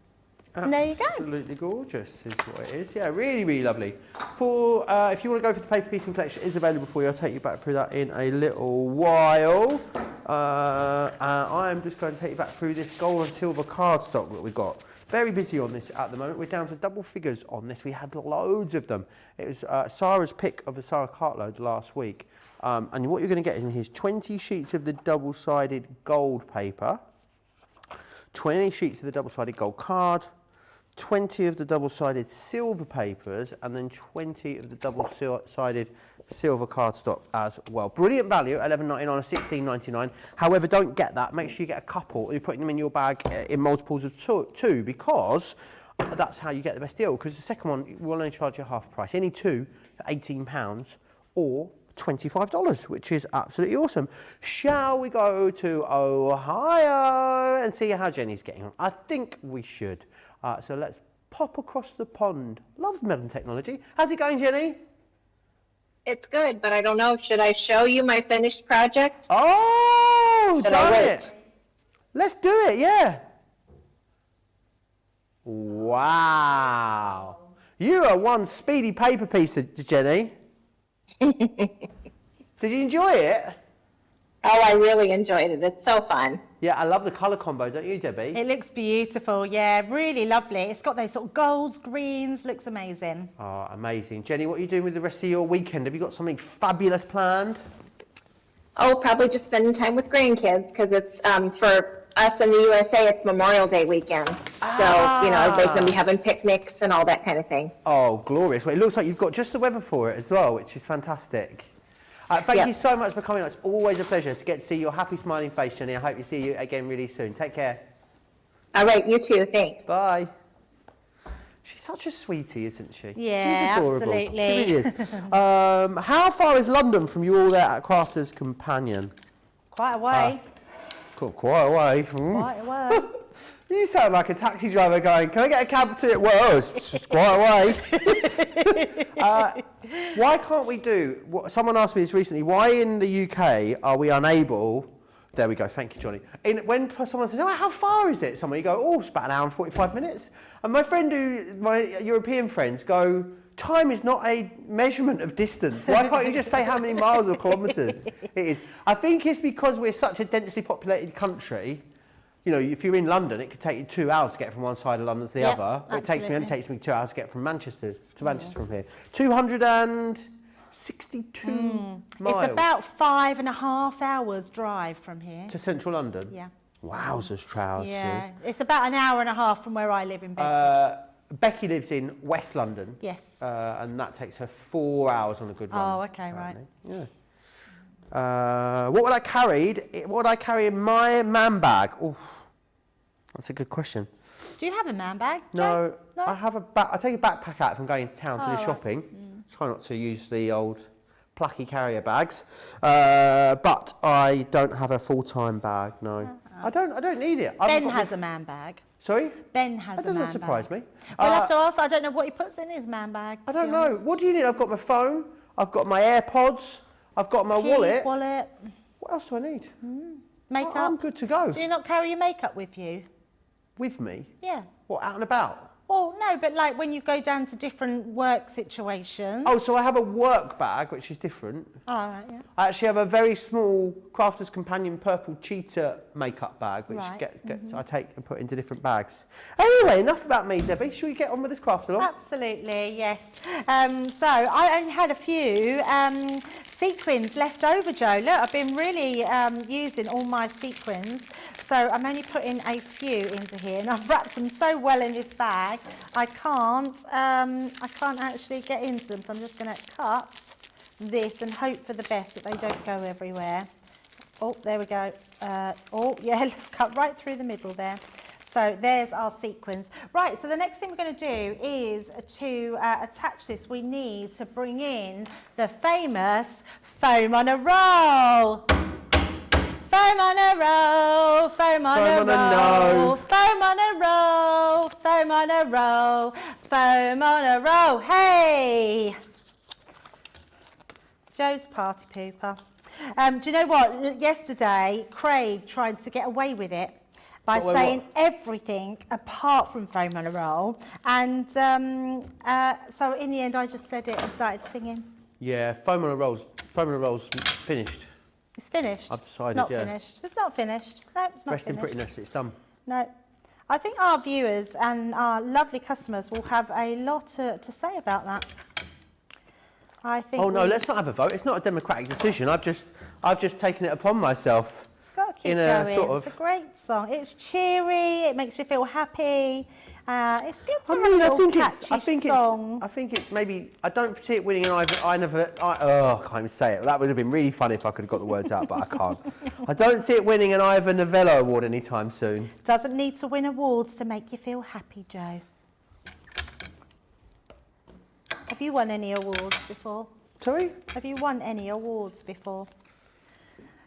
And there you go. Absolutely gorgeous is what it is. Yeah, really, really lovely. For if you want to go for the paper piecing collection, it is available for you. I'll take you back through that in a little while. I am just going to take you back through this gold and silver cardstock that we've got. Very busy on this at the moment. We're down to double figures on this. We had loads of them. It was Sarah's pick of the Sarah cartload last week. And what you're going to get in here is 20 sheets of the double-sided gold paper, 20 sheets of the double-sided gold card, 20 of the double-sided silver papers, and then 20 of the double-sided silver cardstock as well. Brilliant value, $11.99 or $16.99. However, don't get that. Make sure you get a couple. You're putting them in your bag in multiples of two because that's how you get the best deal. Because the second one will only charge you half price. Any two for £18 or $25, which is absolutely awesome. Shall we go to Ohio and see how Jenny's getting on? I think we should. So let's pop across the pond. Love modern technology. How's it going, Jenny? It's good, but I don't know. Should I show you my finished project? Oh, Should I done wait? it. Let's do it, yeah. Wow. You are one speedy paper piece, Jenny. Did you enjoy it? Oh, I really enjoyed it. It's so fun. Yeah, I love the colour combo, don't you, Debbie? It looks beautiful, yeah, really lovely. It's got those sort of golds, greens, looks amazing. Oh, amazing. Jenny, what are you doing with the rest of your weekend? Have you got something fabulous planned? Oh, probably just spending time with grandkids, because it's, for us in the USA, it's Memorial Day weekend. So, you know, everybody's gonna be having picnics and all that kind of thing. Oh, glorious. Well, it looks like you've got just the weather for it as well, which is fantastic. Thank you so much for coming on. It's always a pleasure to get to see your happy, smiling face, Jenny. I hope to see you again really soon. Take care. All right, you too, thanks. Bye. She's such a sweetie, isn't she? Yeah, She's adorable. absolutely. She really is. How far is London from you all there at Crafter's Companion? Quite a way. Quite a way. Quite a way. You sound like a taxi driver going, can I get a cab to it? Well, it's quite a way. Why can't we do, someone asked me this recently, why in the UK are we unable, there we go, thank you, Johnny. When someone says, oh, how far is it? You go, oh, it's about an hour and 45 minutes. And my European friends go, time is not a measurement of distance. Why can't you just say how many miles or kilometres it is? I think it's because we're such a densely populated country. You know, if you're in London, it could take you 2 hours to get from one side of London to the other. It only takes me 2 hours to get from Manchester to Manchester from here. 262 miles. It's about 5.5 hours drive from here. To central London? Yeah. Wowzers, trousers. Yeah, it's about an hour and a half from where I live in Bedford. Becky lives in West London. Yes. And that takes her 4 hours on a good run. Oh, okay, apparently. right. Yeah. What would I carry in my man bag? Oh, that's a good question. Do you have a man bag, No, Joe? No? I have I take a backpack out if I'm going into town to do right. shopping. Try not to use the old plucky carrier bags, but I don't have a full-time bag. No, I don't need it. Ben has a man bag. Sorry? Ben has That a man doesn't surprise bag. me. We'll have to ask. I don't know what he puts in his man bag. I don't know. What do you need? I've got my phone. I've got my AirPods. I've got my Keys, wallet. What else do I need? Makeup. I'm good to go. Do you not carry your makeup with you? With me? Yeah. What, out and about? Well, no, but like when you go down to different work situations. Oh, so I have a work bag, which is different. Oh, right, yeah. I actually have a very small Crafter's Companion purple cheetah makeup bag, which Right. I take and put into different bags. Anyway, enough about me, Debbie. Should we get on with this craft along? Absolutely, yes. So I only had a few sequins left over, Joe. Look, I've been really using all my sequins. So I'm only putting a few into here, and I've wrapped them so well in this bag, I can't actually get into them. So I'm just going to cut this and hope for the best that they don't go everywhere. Oh, there we go. Oh, yeah, cut right through the middle there. So there's our sequins. Right, so the next thing we're going to do is to attach this. We need to bring in the famous foam on a roll. Foam on a roll, foam on a roll, foam on a roll, foam on a roll, foam on a roll. Hey! Joe's a party pooper. Do you know what? Yesterday, Craig tried to get away with it by saying everything apart from foam on a roll. And so in the end, I just said it and started singing. Yeah, foam on a roll's finished. It's finished. I've decided, it's not yeah. finished. It's not finished. No, it's not Rest in finished. prettiness, it's done. No. I think our viewers and our lovely customers will have a lot to say about that. I think. Oh no, let's not have a vote. It's not a democratic decision. I've just taken it upon myself. It's got to keep going. It's a great song. It's cheery. It makes you feel happy. It's good to have a little catchy song. I think it's maybe. I don't see it winning an I can't even say it. That would have been really funny if I could have got the words out, but I can't. I don't see it winning an Ivor Novello award anytime soon. Doesn't need to win awards to make you feel happy, Joe. Have you won any awards before? Sorry? Have you won any awards before?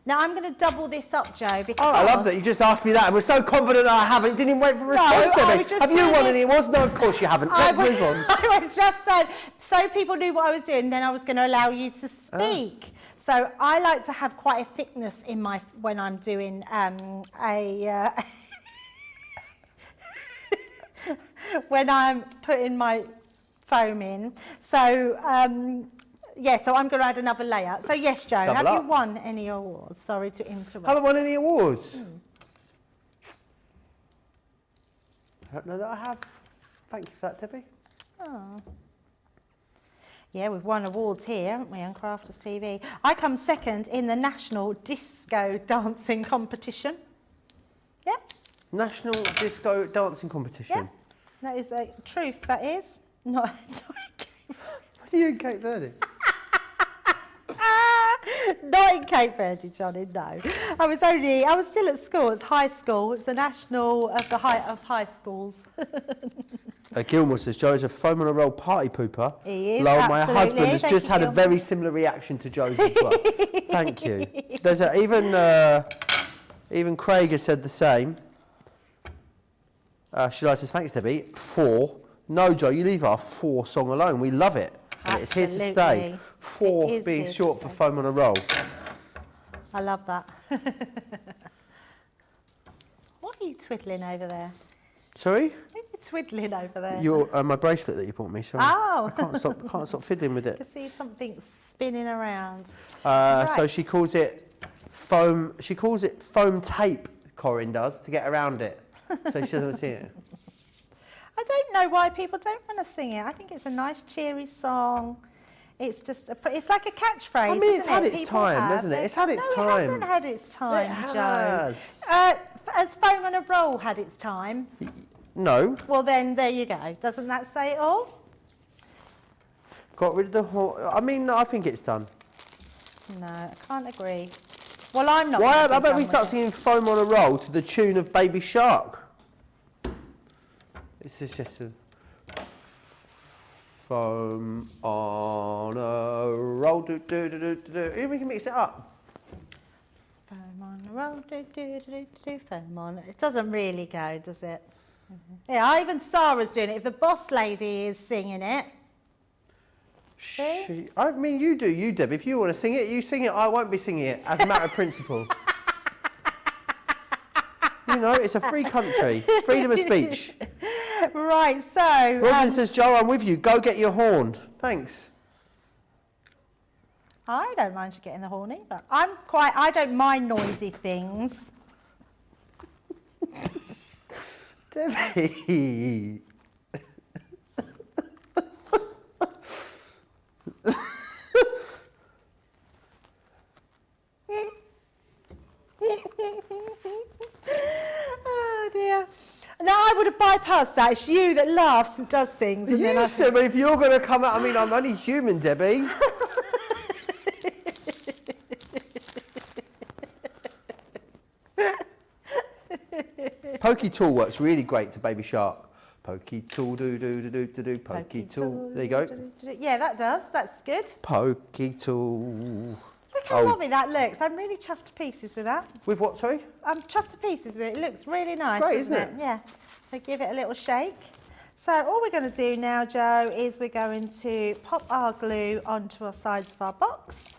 Now, I'm going to double this up, Joe, because... Oh, I love that you just asked me that and we're so confident that I haven't. Didn't even wait for a response, Debbie. Have you won any awards? No, of course you haven't. Let's move on. I just said, so people knew what I was doing, then I was going to allow you to speak. So I like to have quite a thickness in my... when I'm doing when I'm putting my foam in. So... yeah, so I'm going to add another layer. So yes, Joe, have you won any awards? Sorry to interrupt. Haven't won any awards? I don't know that I have. Thank you for that, Debbie. Oh. Yeah, we've won awards here, haven't we, on Crafters TV. I come second in the National Disco Dancing Competition. Yep. National Disco Dancing Competition. Yep. That is the truth, that is. Not What are you in Cape Verde? Not in Cape Verde, Johnny, no. I was still at school, it's high school. It's the national of the high schools. Gilmore says, Joe's a foam on a roll party pooper. He is, Lol, my absolutely. husband has Thank just you, had a Gilmore. very similar reaction to Joe's as well. Thank you. There's even Craig has said the same. Sheila says, thanks, Debbie. 4. No, Joe, you leave our 4 song alone. We love it. And it's here to stay. Absolutely. 4 It is being here short to for stay. foam on a roll. I love that. What are you twiddling over there? Sorry? What are you twiddling over there? Your my bracelet that you bought me. Sorry. Oh. I can't stop fiddling with I it. can see something spinning around. So Right. she calls it foam. She calls it foam tape. Corinne does to get around it, so she doesn't see it. I don't know why people don't want to sing it. I think it's a nice, cheery song. It's just it's like a catchphrase. I mean, it's isn't had it? its People time, have. hasn't it? It's had its No, time. it hasn't had its time, It Joe. has. Has Foam on a Roll had its time? No, Well, then there you go. Doesn't that say it all? got rid of the whole. I mean, I think it's done. No, I can't agree. Well, I'm not. Why? gonna be I bet done we with start it. singing "Foam on a Roll" to the tune of Baby Shark. This is just a foam on a roll. Do do do do do do. We can mix it up. Foam on a roll, do do do do do. Foam on. It doesn't really go, does it? Yeah, even Sarah's doing it. If the boss lady is singing it, see? I mean, you do, you, Deb. If you want to sing it, you sing it. I won't be singing it as a matter of principle. You know, it's a free country. Freedom of speech. Right, so Robin says, Joe, I'm with you. Go get your horn. Thanks. I don't mind you getting the horn either. I don't mind noisy things. Debbie. Oh dear. No, I would have bypassed that. It's you that laughs and does things. And then You I said, but if you're going to come out, I mean, I'm only human, Debbie. Pokey tool works really great to Baby Shark. Pokey tool, do do do do do do. Pokey tool. There you go. Yeah, that does. That's good. Pokey tool. Look how Oh. lovely that looks. I'm really chuffed to pieces with that. With what? Sorry. I'm chuffed to pieces with it. It looks really nice, great, doesn't isn't it? Yeah. So give it a little shake. So all we're going to do now, Joe, is we're going to pop our glue onto our sides of our box,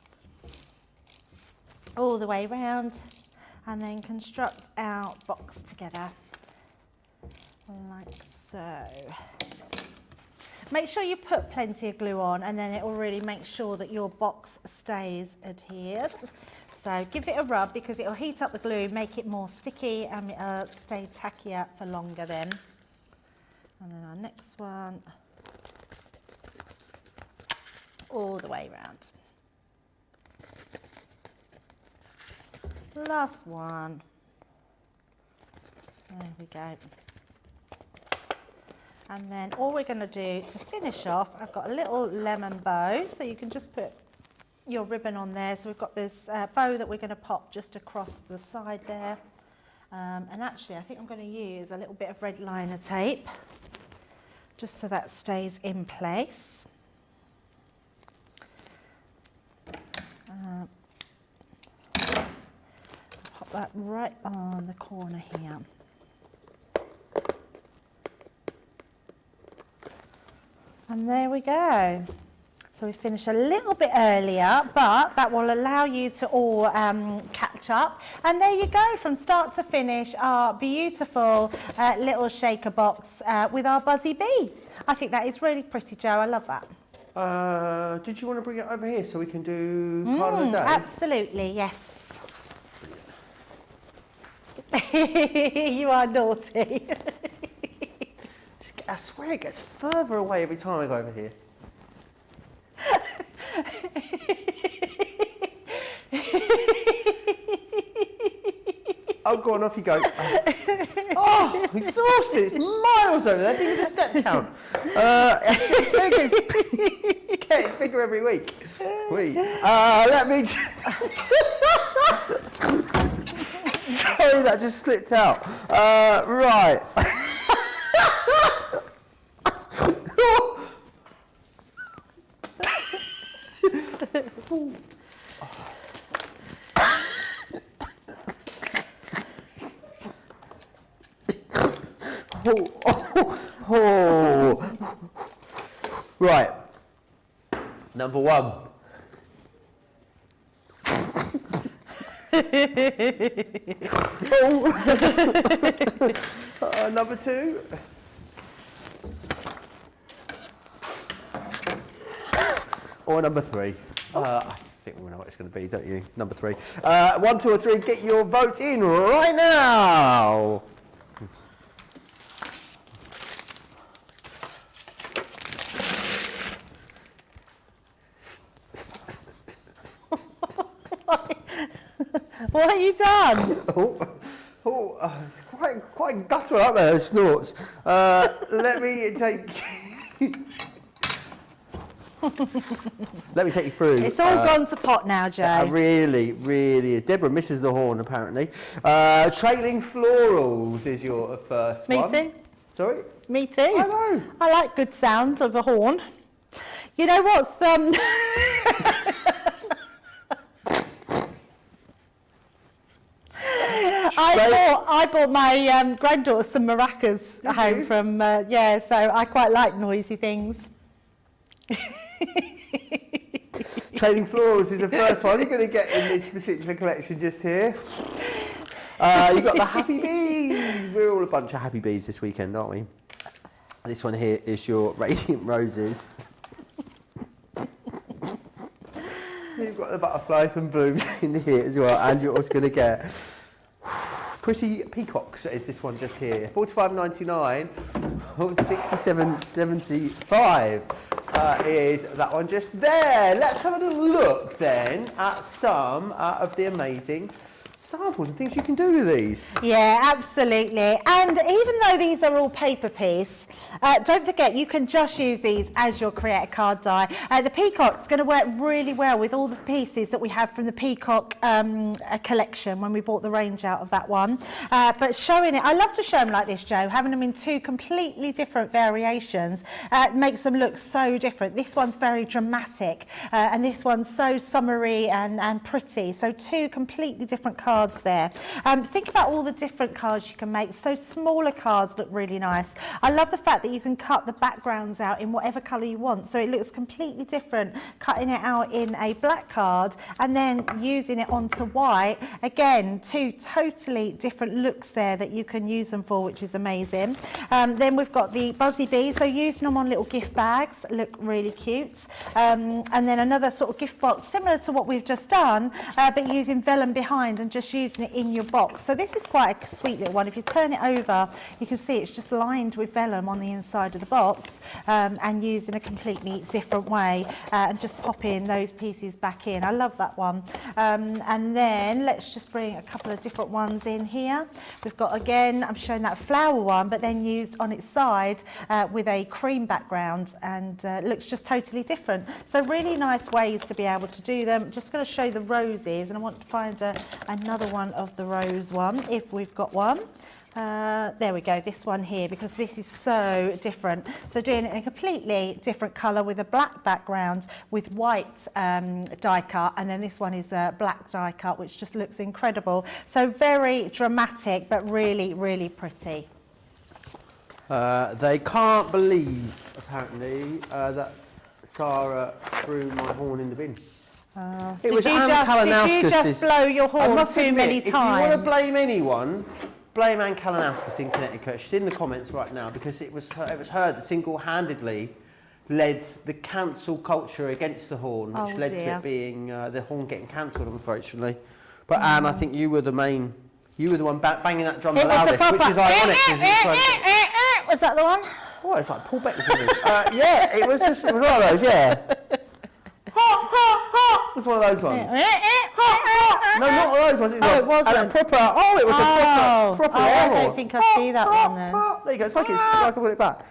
all the way round, and then construct our box together, like so. Make sure you put plenty of glue on, and then it will really make sure that your box stays adhered. So give it a rub because it will heat up the glue, make it more sticky, and it'll stay tackier for longer then. And then our next one, all the way round. Last one. There we go. And then all we're going to do to finish off, I've got a little lemon bow, so you can just put your ribbon on there. So we've got this bow that we're going to pop just across the side there. And actually, I think I'm going to use a little bit of red liner tape, just so that stays in place. Pop that right on the corner here. And there we go. So we finish a little bit earlier, but that will allow you to all catch up. And there you go, from start to finish, our beautiful little shaker box with our Buzzy Bee. I think that is really pretty, Joe. I love that. Did you want to bring it over here so we can do card of the day? Absolutely, yes. You are naughty. I swear it gets further away every time I go over here. Oh, go on, off you go. Oh, exhausted. It's miles over there. Think of the step count. It gets bigger every week. Let me... Sorry, that just slipped out. Right. Right. Number one. Number two. Or number three. I think we know what it's going to be, don't you? Number three. 1, 2 or 3, get your votes in right now. What have you done? It's quite gutter out there, snorts. Let me take you through. It's all gone to pot now, Joe. It really is. Deborah misses the horn, apparently. Trailing Florals is your first Me one. too. Sorry? Me too. I know. I like good sound of a horn. You know what's I bought my granddaughter some maracas home from, so I quite like noisy things. Trailing Florals is the first one you're going to get in this particular collection just here. You've got the Happy Bees. We're all a bunch of happy bees this weekend, aren't we? This one here is your Radiant Roses. You've got the butterflies and blooms in here as well, and you're also going to get Pretty Peacocks is this one just here. $45.99 or $67.75 is that one just there. Let's have a little look then at some of the amazing samples and things you can do with these. Yeah, absolutely. And even though these are all paper piece, don't forget you can just use these as your create a card die. The Peacock's going to work really well with all the pieces that we have from the Peacock collection when we bought the range out of that one. But showing it, I love to show them like this, Joe, having them in two completely different variations makes them look so different. This one's very dramatic and this one's so summery and pretty. So two completely different cards there. Think about all the different cards you can make. So smaller cards look really nice. I love the fact that you can cut the backgrounds out in whatever colour you want, so it looks completely different. Cutting it out in a black card and then using it onto white. Again, two totally different looks there that you can use them for, which is amazing. Then we've got the Buzzy Bees, so using them on little gift bags look really cute. And then another sort of gift box similar to what we've just done, but using vellum behind and just using it in your box. So this is quite a sweet little one. If you turn it over, you can see it's just lined with vellum on the inside of the box, and used in a completely different way, and just popping those pieces back in. I love that one. And then let's just bring a couple of different ones in here. We've got, again, I'm showing that flower one, but then used on its side with a cream background, and looks just totally different. So really nice ways to be able to do them. Just going to show the roses, and I want to find another one of the rose one, if we've got one. There we go, this one here, because this is so different. So doing it in a completely different colour with a black background with white die cut, and then this one is a black die cut, which just looks incredible. So very dramatic, but really, really pretty. They can't believe, apparently, that Sarah threw my horn in the bin. Did you just blow your horn too many times? If you want to blame anyone, blame Anne Kalanauskas in Connecticut. She's in the comments right now, because it was her that single-handedly led the cancel culture against the horn, which led to it being the horn getting cancelled, unfortunately. But Anne, I think you were the one banging that drum the loudest, which is ironic. Was that the one? Oh, it's like Paul Bettany. Yeah, it was one of those, yeah. It's one of those ones. No, not one of those ones. Oh, it wasn't. And a proper, it was a proper I air horn. don't think I see that one then. There you go, it's like I can put it back.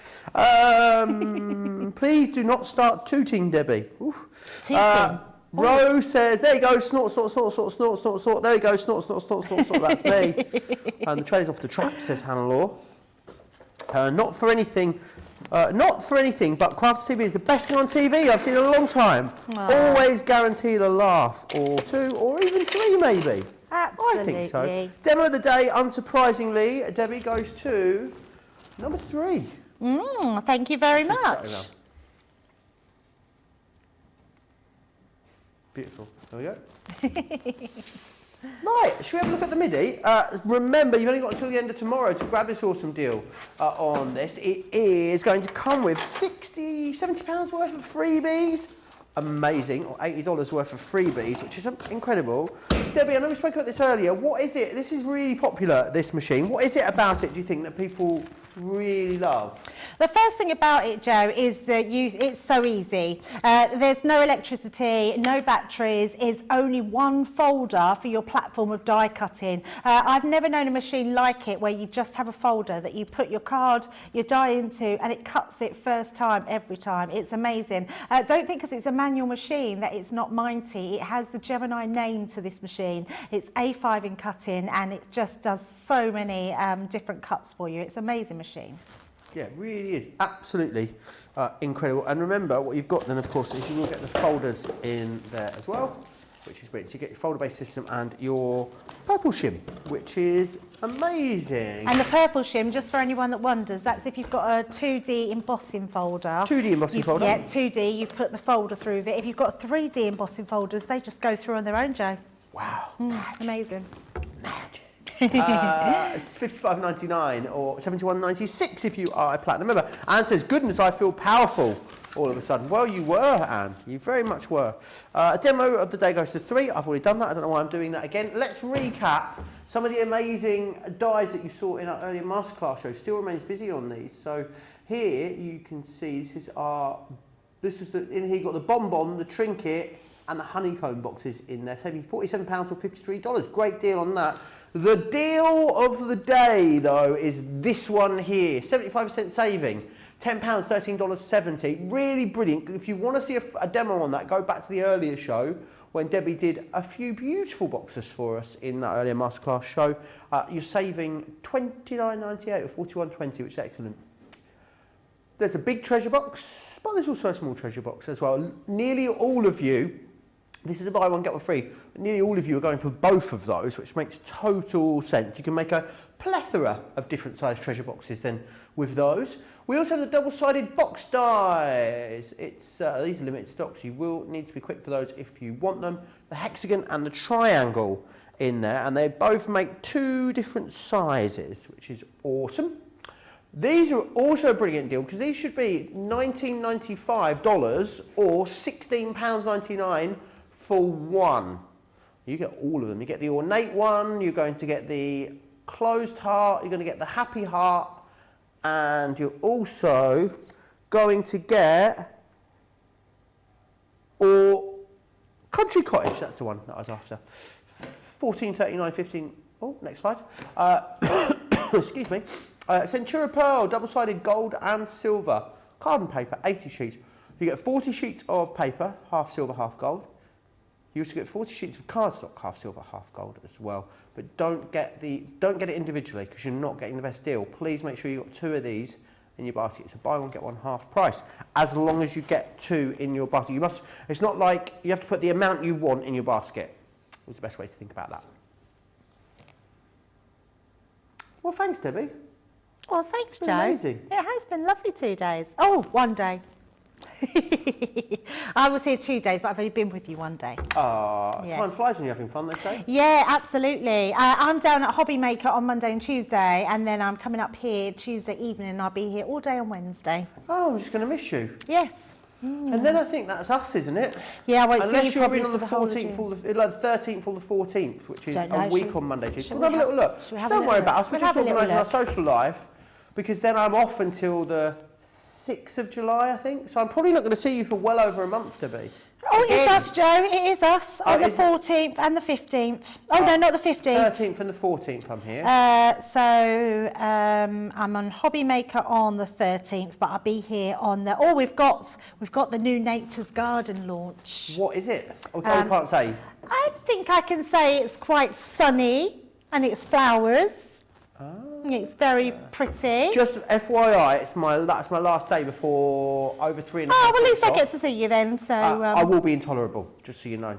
Please do not start tooting, Debbie. Oof. Tooting? Rose says, there you go, snort, snort, snort, snort, snort, snort, snort. There you go, snort, snort, snort, snort, snort. That's me. And the train's off the track, says Hannah Law. Not for anything, but Crafty TV is the best thing on TV I've seen in a long time. Aww. Always guaranteed a laugh, or two, or even three, maybe. Absolutely. I think so. Demo of the day, unsurprisingly, Debbie goes to number 3. Thank you very much. Beautiful. There we go. Right, should we have a look at the MIDI? Remember, you've only got until the end of tomorrow to grab this awesome deal on this. It is going to come with £60, £70 worth of freebies. Amazing, or $80 worth of freebies, which is incredible. Debbie, I know we spoke about this earlier. What is it? This is really popular, this machine. What is it about it, do you think, that people really love? The first thing about it, Joe, is that it's so easy. There's no electricity, no batteries. It's only one folder for your platform of die cutting. I've never known a machine like it where you just have a folder that you put your card, your die into, and it cuts it first time, every time. It's amazing. Don't think because it's a manual machine that it's not mighty. It has the Gemini name to this machine. It's A5 in cutting, and it just does so many different cuts for you. It's an amazing machine. Yeah, it really is. Absolutely incredible. And remember, what you've got then, of course, is you will get the folders in there as well, which is brilliant. So you get your folder-based system and your purple shim, which is amazing. And the purple shim, just for anyone that wonders, that's if you've got a 2D embossing folder. 2D embossing folder? Yeah, 2D, you put the folder through it. If you've got 3D embossing folders, they just go through on their own, Joe. Wow. Amazing. Magic. It's $55.99 or $71.96 if you are a platinum member. Anne says, goodness, I feel powerful all of a sudden. Well, you were, Anne. You very much were. A demo of the day goes to 3. I've already done that. I don't know why I'm doing that again. Let's recap some of the amazing dies that you saw in our earlier masterclass show. Still remains busy on these. So here you can see in here you've got the bonbon, the trinket, and the honeycomb boxes in there, saving £47 or $53. Great deal on that. The deal of the day, though, is this one here. 75% saving. £10, $13.70. Really brilliant. If you want to see a demo on that, go back to the earlier show when Debbie did a few beautiful boxes for us in that earlier masterclass show. You're saving $29.98 or $41.20, which is excellent. There's a big treasure box, but there's also a small treasure box as well. Nearly all of you, this is a buy one, get one free. Nearly all of you are going for both of those, which makes total sense. You can make a plethora of different size treasure boxes then with those. We also have the double-sided box dies. These are limited stocks. You will need to be quick for those if you want them. The hexagon and the triangle in there, and they both make 2 different sizes, which is awesome. These are also a brilliant deal because these should be $19.95 or £16.99 for one. You get all of them. You get the ornate one, you're going to get the closed heart, you're going to get the happy heart, and you're also going to get country cottage. That's the one that I was after. $14.39, 15. Oh, next slide. Excuse me. Centura Pearl, double-sided gold and silver. Carbon paper, 80 sheets. You get 40 sheets of paper, half silver, half gold. You also get 40 sheets of cardstock, half silver, half gold as well. But don't get it individually because you're not getting the best deal. Please make sure you've got 2 of these in your basket. So buy one, get one half price. As long as you get 2 in your basket. It's not like you have to put the amount you want in your basket. It's the best way to think about that. Well, thanks, Debbie. Well, thanks, Joe. Amazing. It has been lovely 2 days. Oh, 1 day. I was here 2 days, but I've only been with you 1 day. Yes. Time flies when you're having fun, they say. Yeah, absolutely. I'm down at Hobby Maker on Monday and Tuesday, and then I'm coming up here Tuesday evening, and I'll be here all day on Wednesday. Oh, I'm just going to miss you. Yes. And then I think that's us, isn't it? Yeah, I won't Unless see you you're probably in on for the the whole 14th, of or the 13th or the 14th, which is a week on Monday, Tuesday. Shall We'll have a little look. Shall we have Don't a worry little about us. We're look? just We'll have a organising our little social life because then I'm off until the 6th of July, I think. So I'm probably not going to see you for well over a month, Debbie. Oh, it is Again. us, Joe. It is us on the 14th and the 15th. Oh, no, not the 15th. 13th and the 14th, I'm here. I'm on Hobby Maker on the 13th, but I'll be here on the... Oh, we've got the new Nature's Garden launch. What is it? Oh, I can't say. I think I can say it's quite sunny and it's flowers. It's very pretty. Just FYI, that's my last day before over 3.5 Oh, well, at least I off. get to see you then, so... I will be intolerable, just so you know.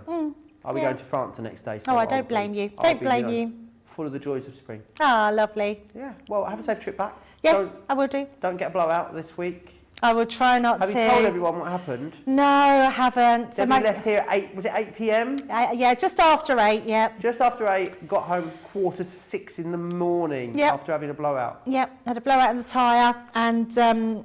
I'll be yeah. going to France the next day. So Oh, I I'll don't be- blame you. I'll Don't be, blame know, you. Full of the joys of spring. Ah, lovely. Yeah, well, have a safe trip back. Yes, I will do. Don't get a blowout this week. I will try not Have to. you told everyone what happened? No, I haven't. Debbie left here at 8, was it 8 p.m? Yeah, just after 8, yeah. Just after 8, got home 5:45 in the morning Yep. after having a blowout. Yep, had a blowout in the tyre, and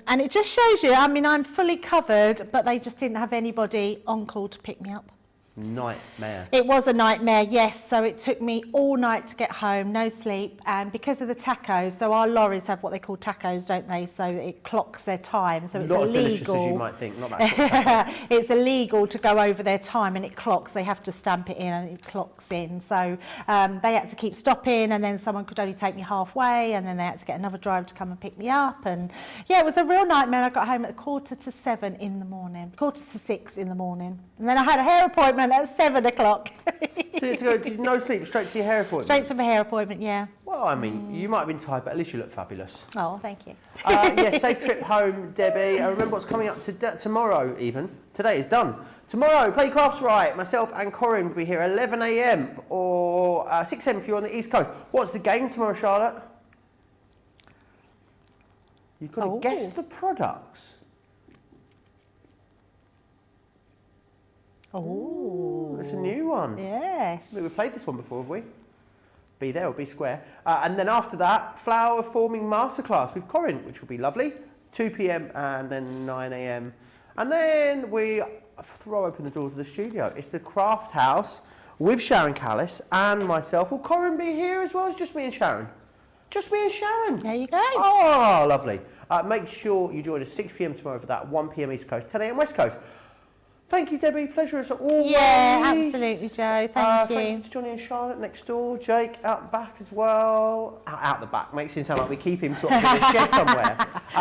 it just shows you, I mean, I'm fully covered, but they just didn't have anybody on call to pick me up. Nightmare. It was a nightmare, yes, so it took me all night to get home, no sleep, and because of the tacos, so our lorries have what they call tacos, don't they, so it clocks their time, so it's Not as delicious as illegal. you might think, not that sort of taco. It's illegal to go over their time, and it clocks, they have to stamp it in and it clocks in, so they had to keep stopping, and then someone could only take me halfway, and then they had to get another driver to come and pick me up, and yeah, it was a real nightmare. I got home at 6:45 in the morning, 6:45 in the morning, and then I had a hair appointment at 7 o'clock. So you had to go, did no sleep, straight to your hair appointment? Straight to my hair appointment, yeah. Well, I mean, you might have been tired, but at least you look fabulous. Oh, thank you. Yes, safe trip home, Debbie. Remember what's coming up tomorrow, even. Today is done. Tomorrow, Play Crafts Right. Myself and Corinne will be here 11 a.m. or 6 a.m. if you're on the East Coast. What's the game tomorrow, Charlotte? You've got to guess the products. Oh. It's a new one. Yes. We've played this one before, have we? Be there or be square. And then after that, flower forming masterclass with Corinne, which will be lovely. 2 p.m. and then 9 a.m. And then we throw open the doors of the studio. It's the Craft House with Sharon Callis and myself. Will Corinne be here as well as just me and Sharon? Just me and Sharon. There you go. Oh, lovely. Make sure you join us 6 p.m. tomorrow for that, 1 p.m. East Coast, 10 a.m. West Coast. Thank you, Debbie. Pleasure as always. Yeah, absolutely, Joe. Thank you. Thanks to Johnny and Charlotte next door. Jake out the back as well. Out the back. Makes it sound like we keep him sort of in a shed somewhere.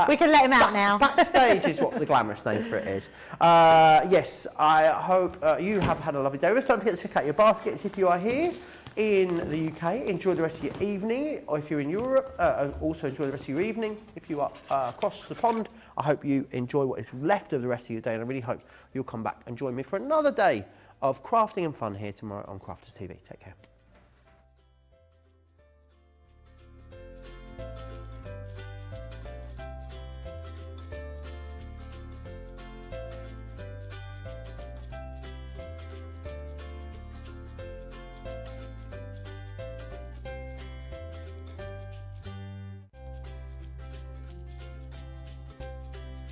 We can let him out now. Backstage is what the glamorous name for it is. Yes, I hope you have had a lovely day. Don't forget to check out your baskets if you are here in the UK. Enjoy the rest of your evening. Or if you're in Europe, also enjoy the rest of your evening. If you are across the pond, I hope you enjoy what is left of the rest of your day, and I really hope you'll come back and join me for another day of crafting and fun here tomorrow on Crafters TV. Take care.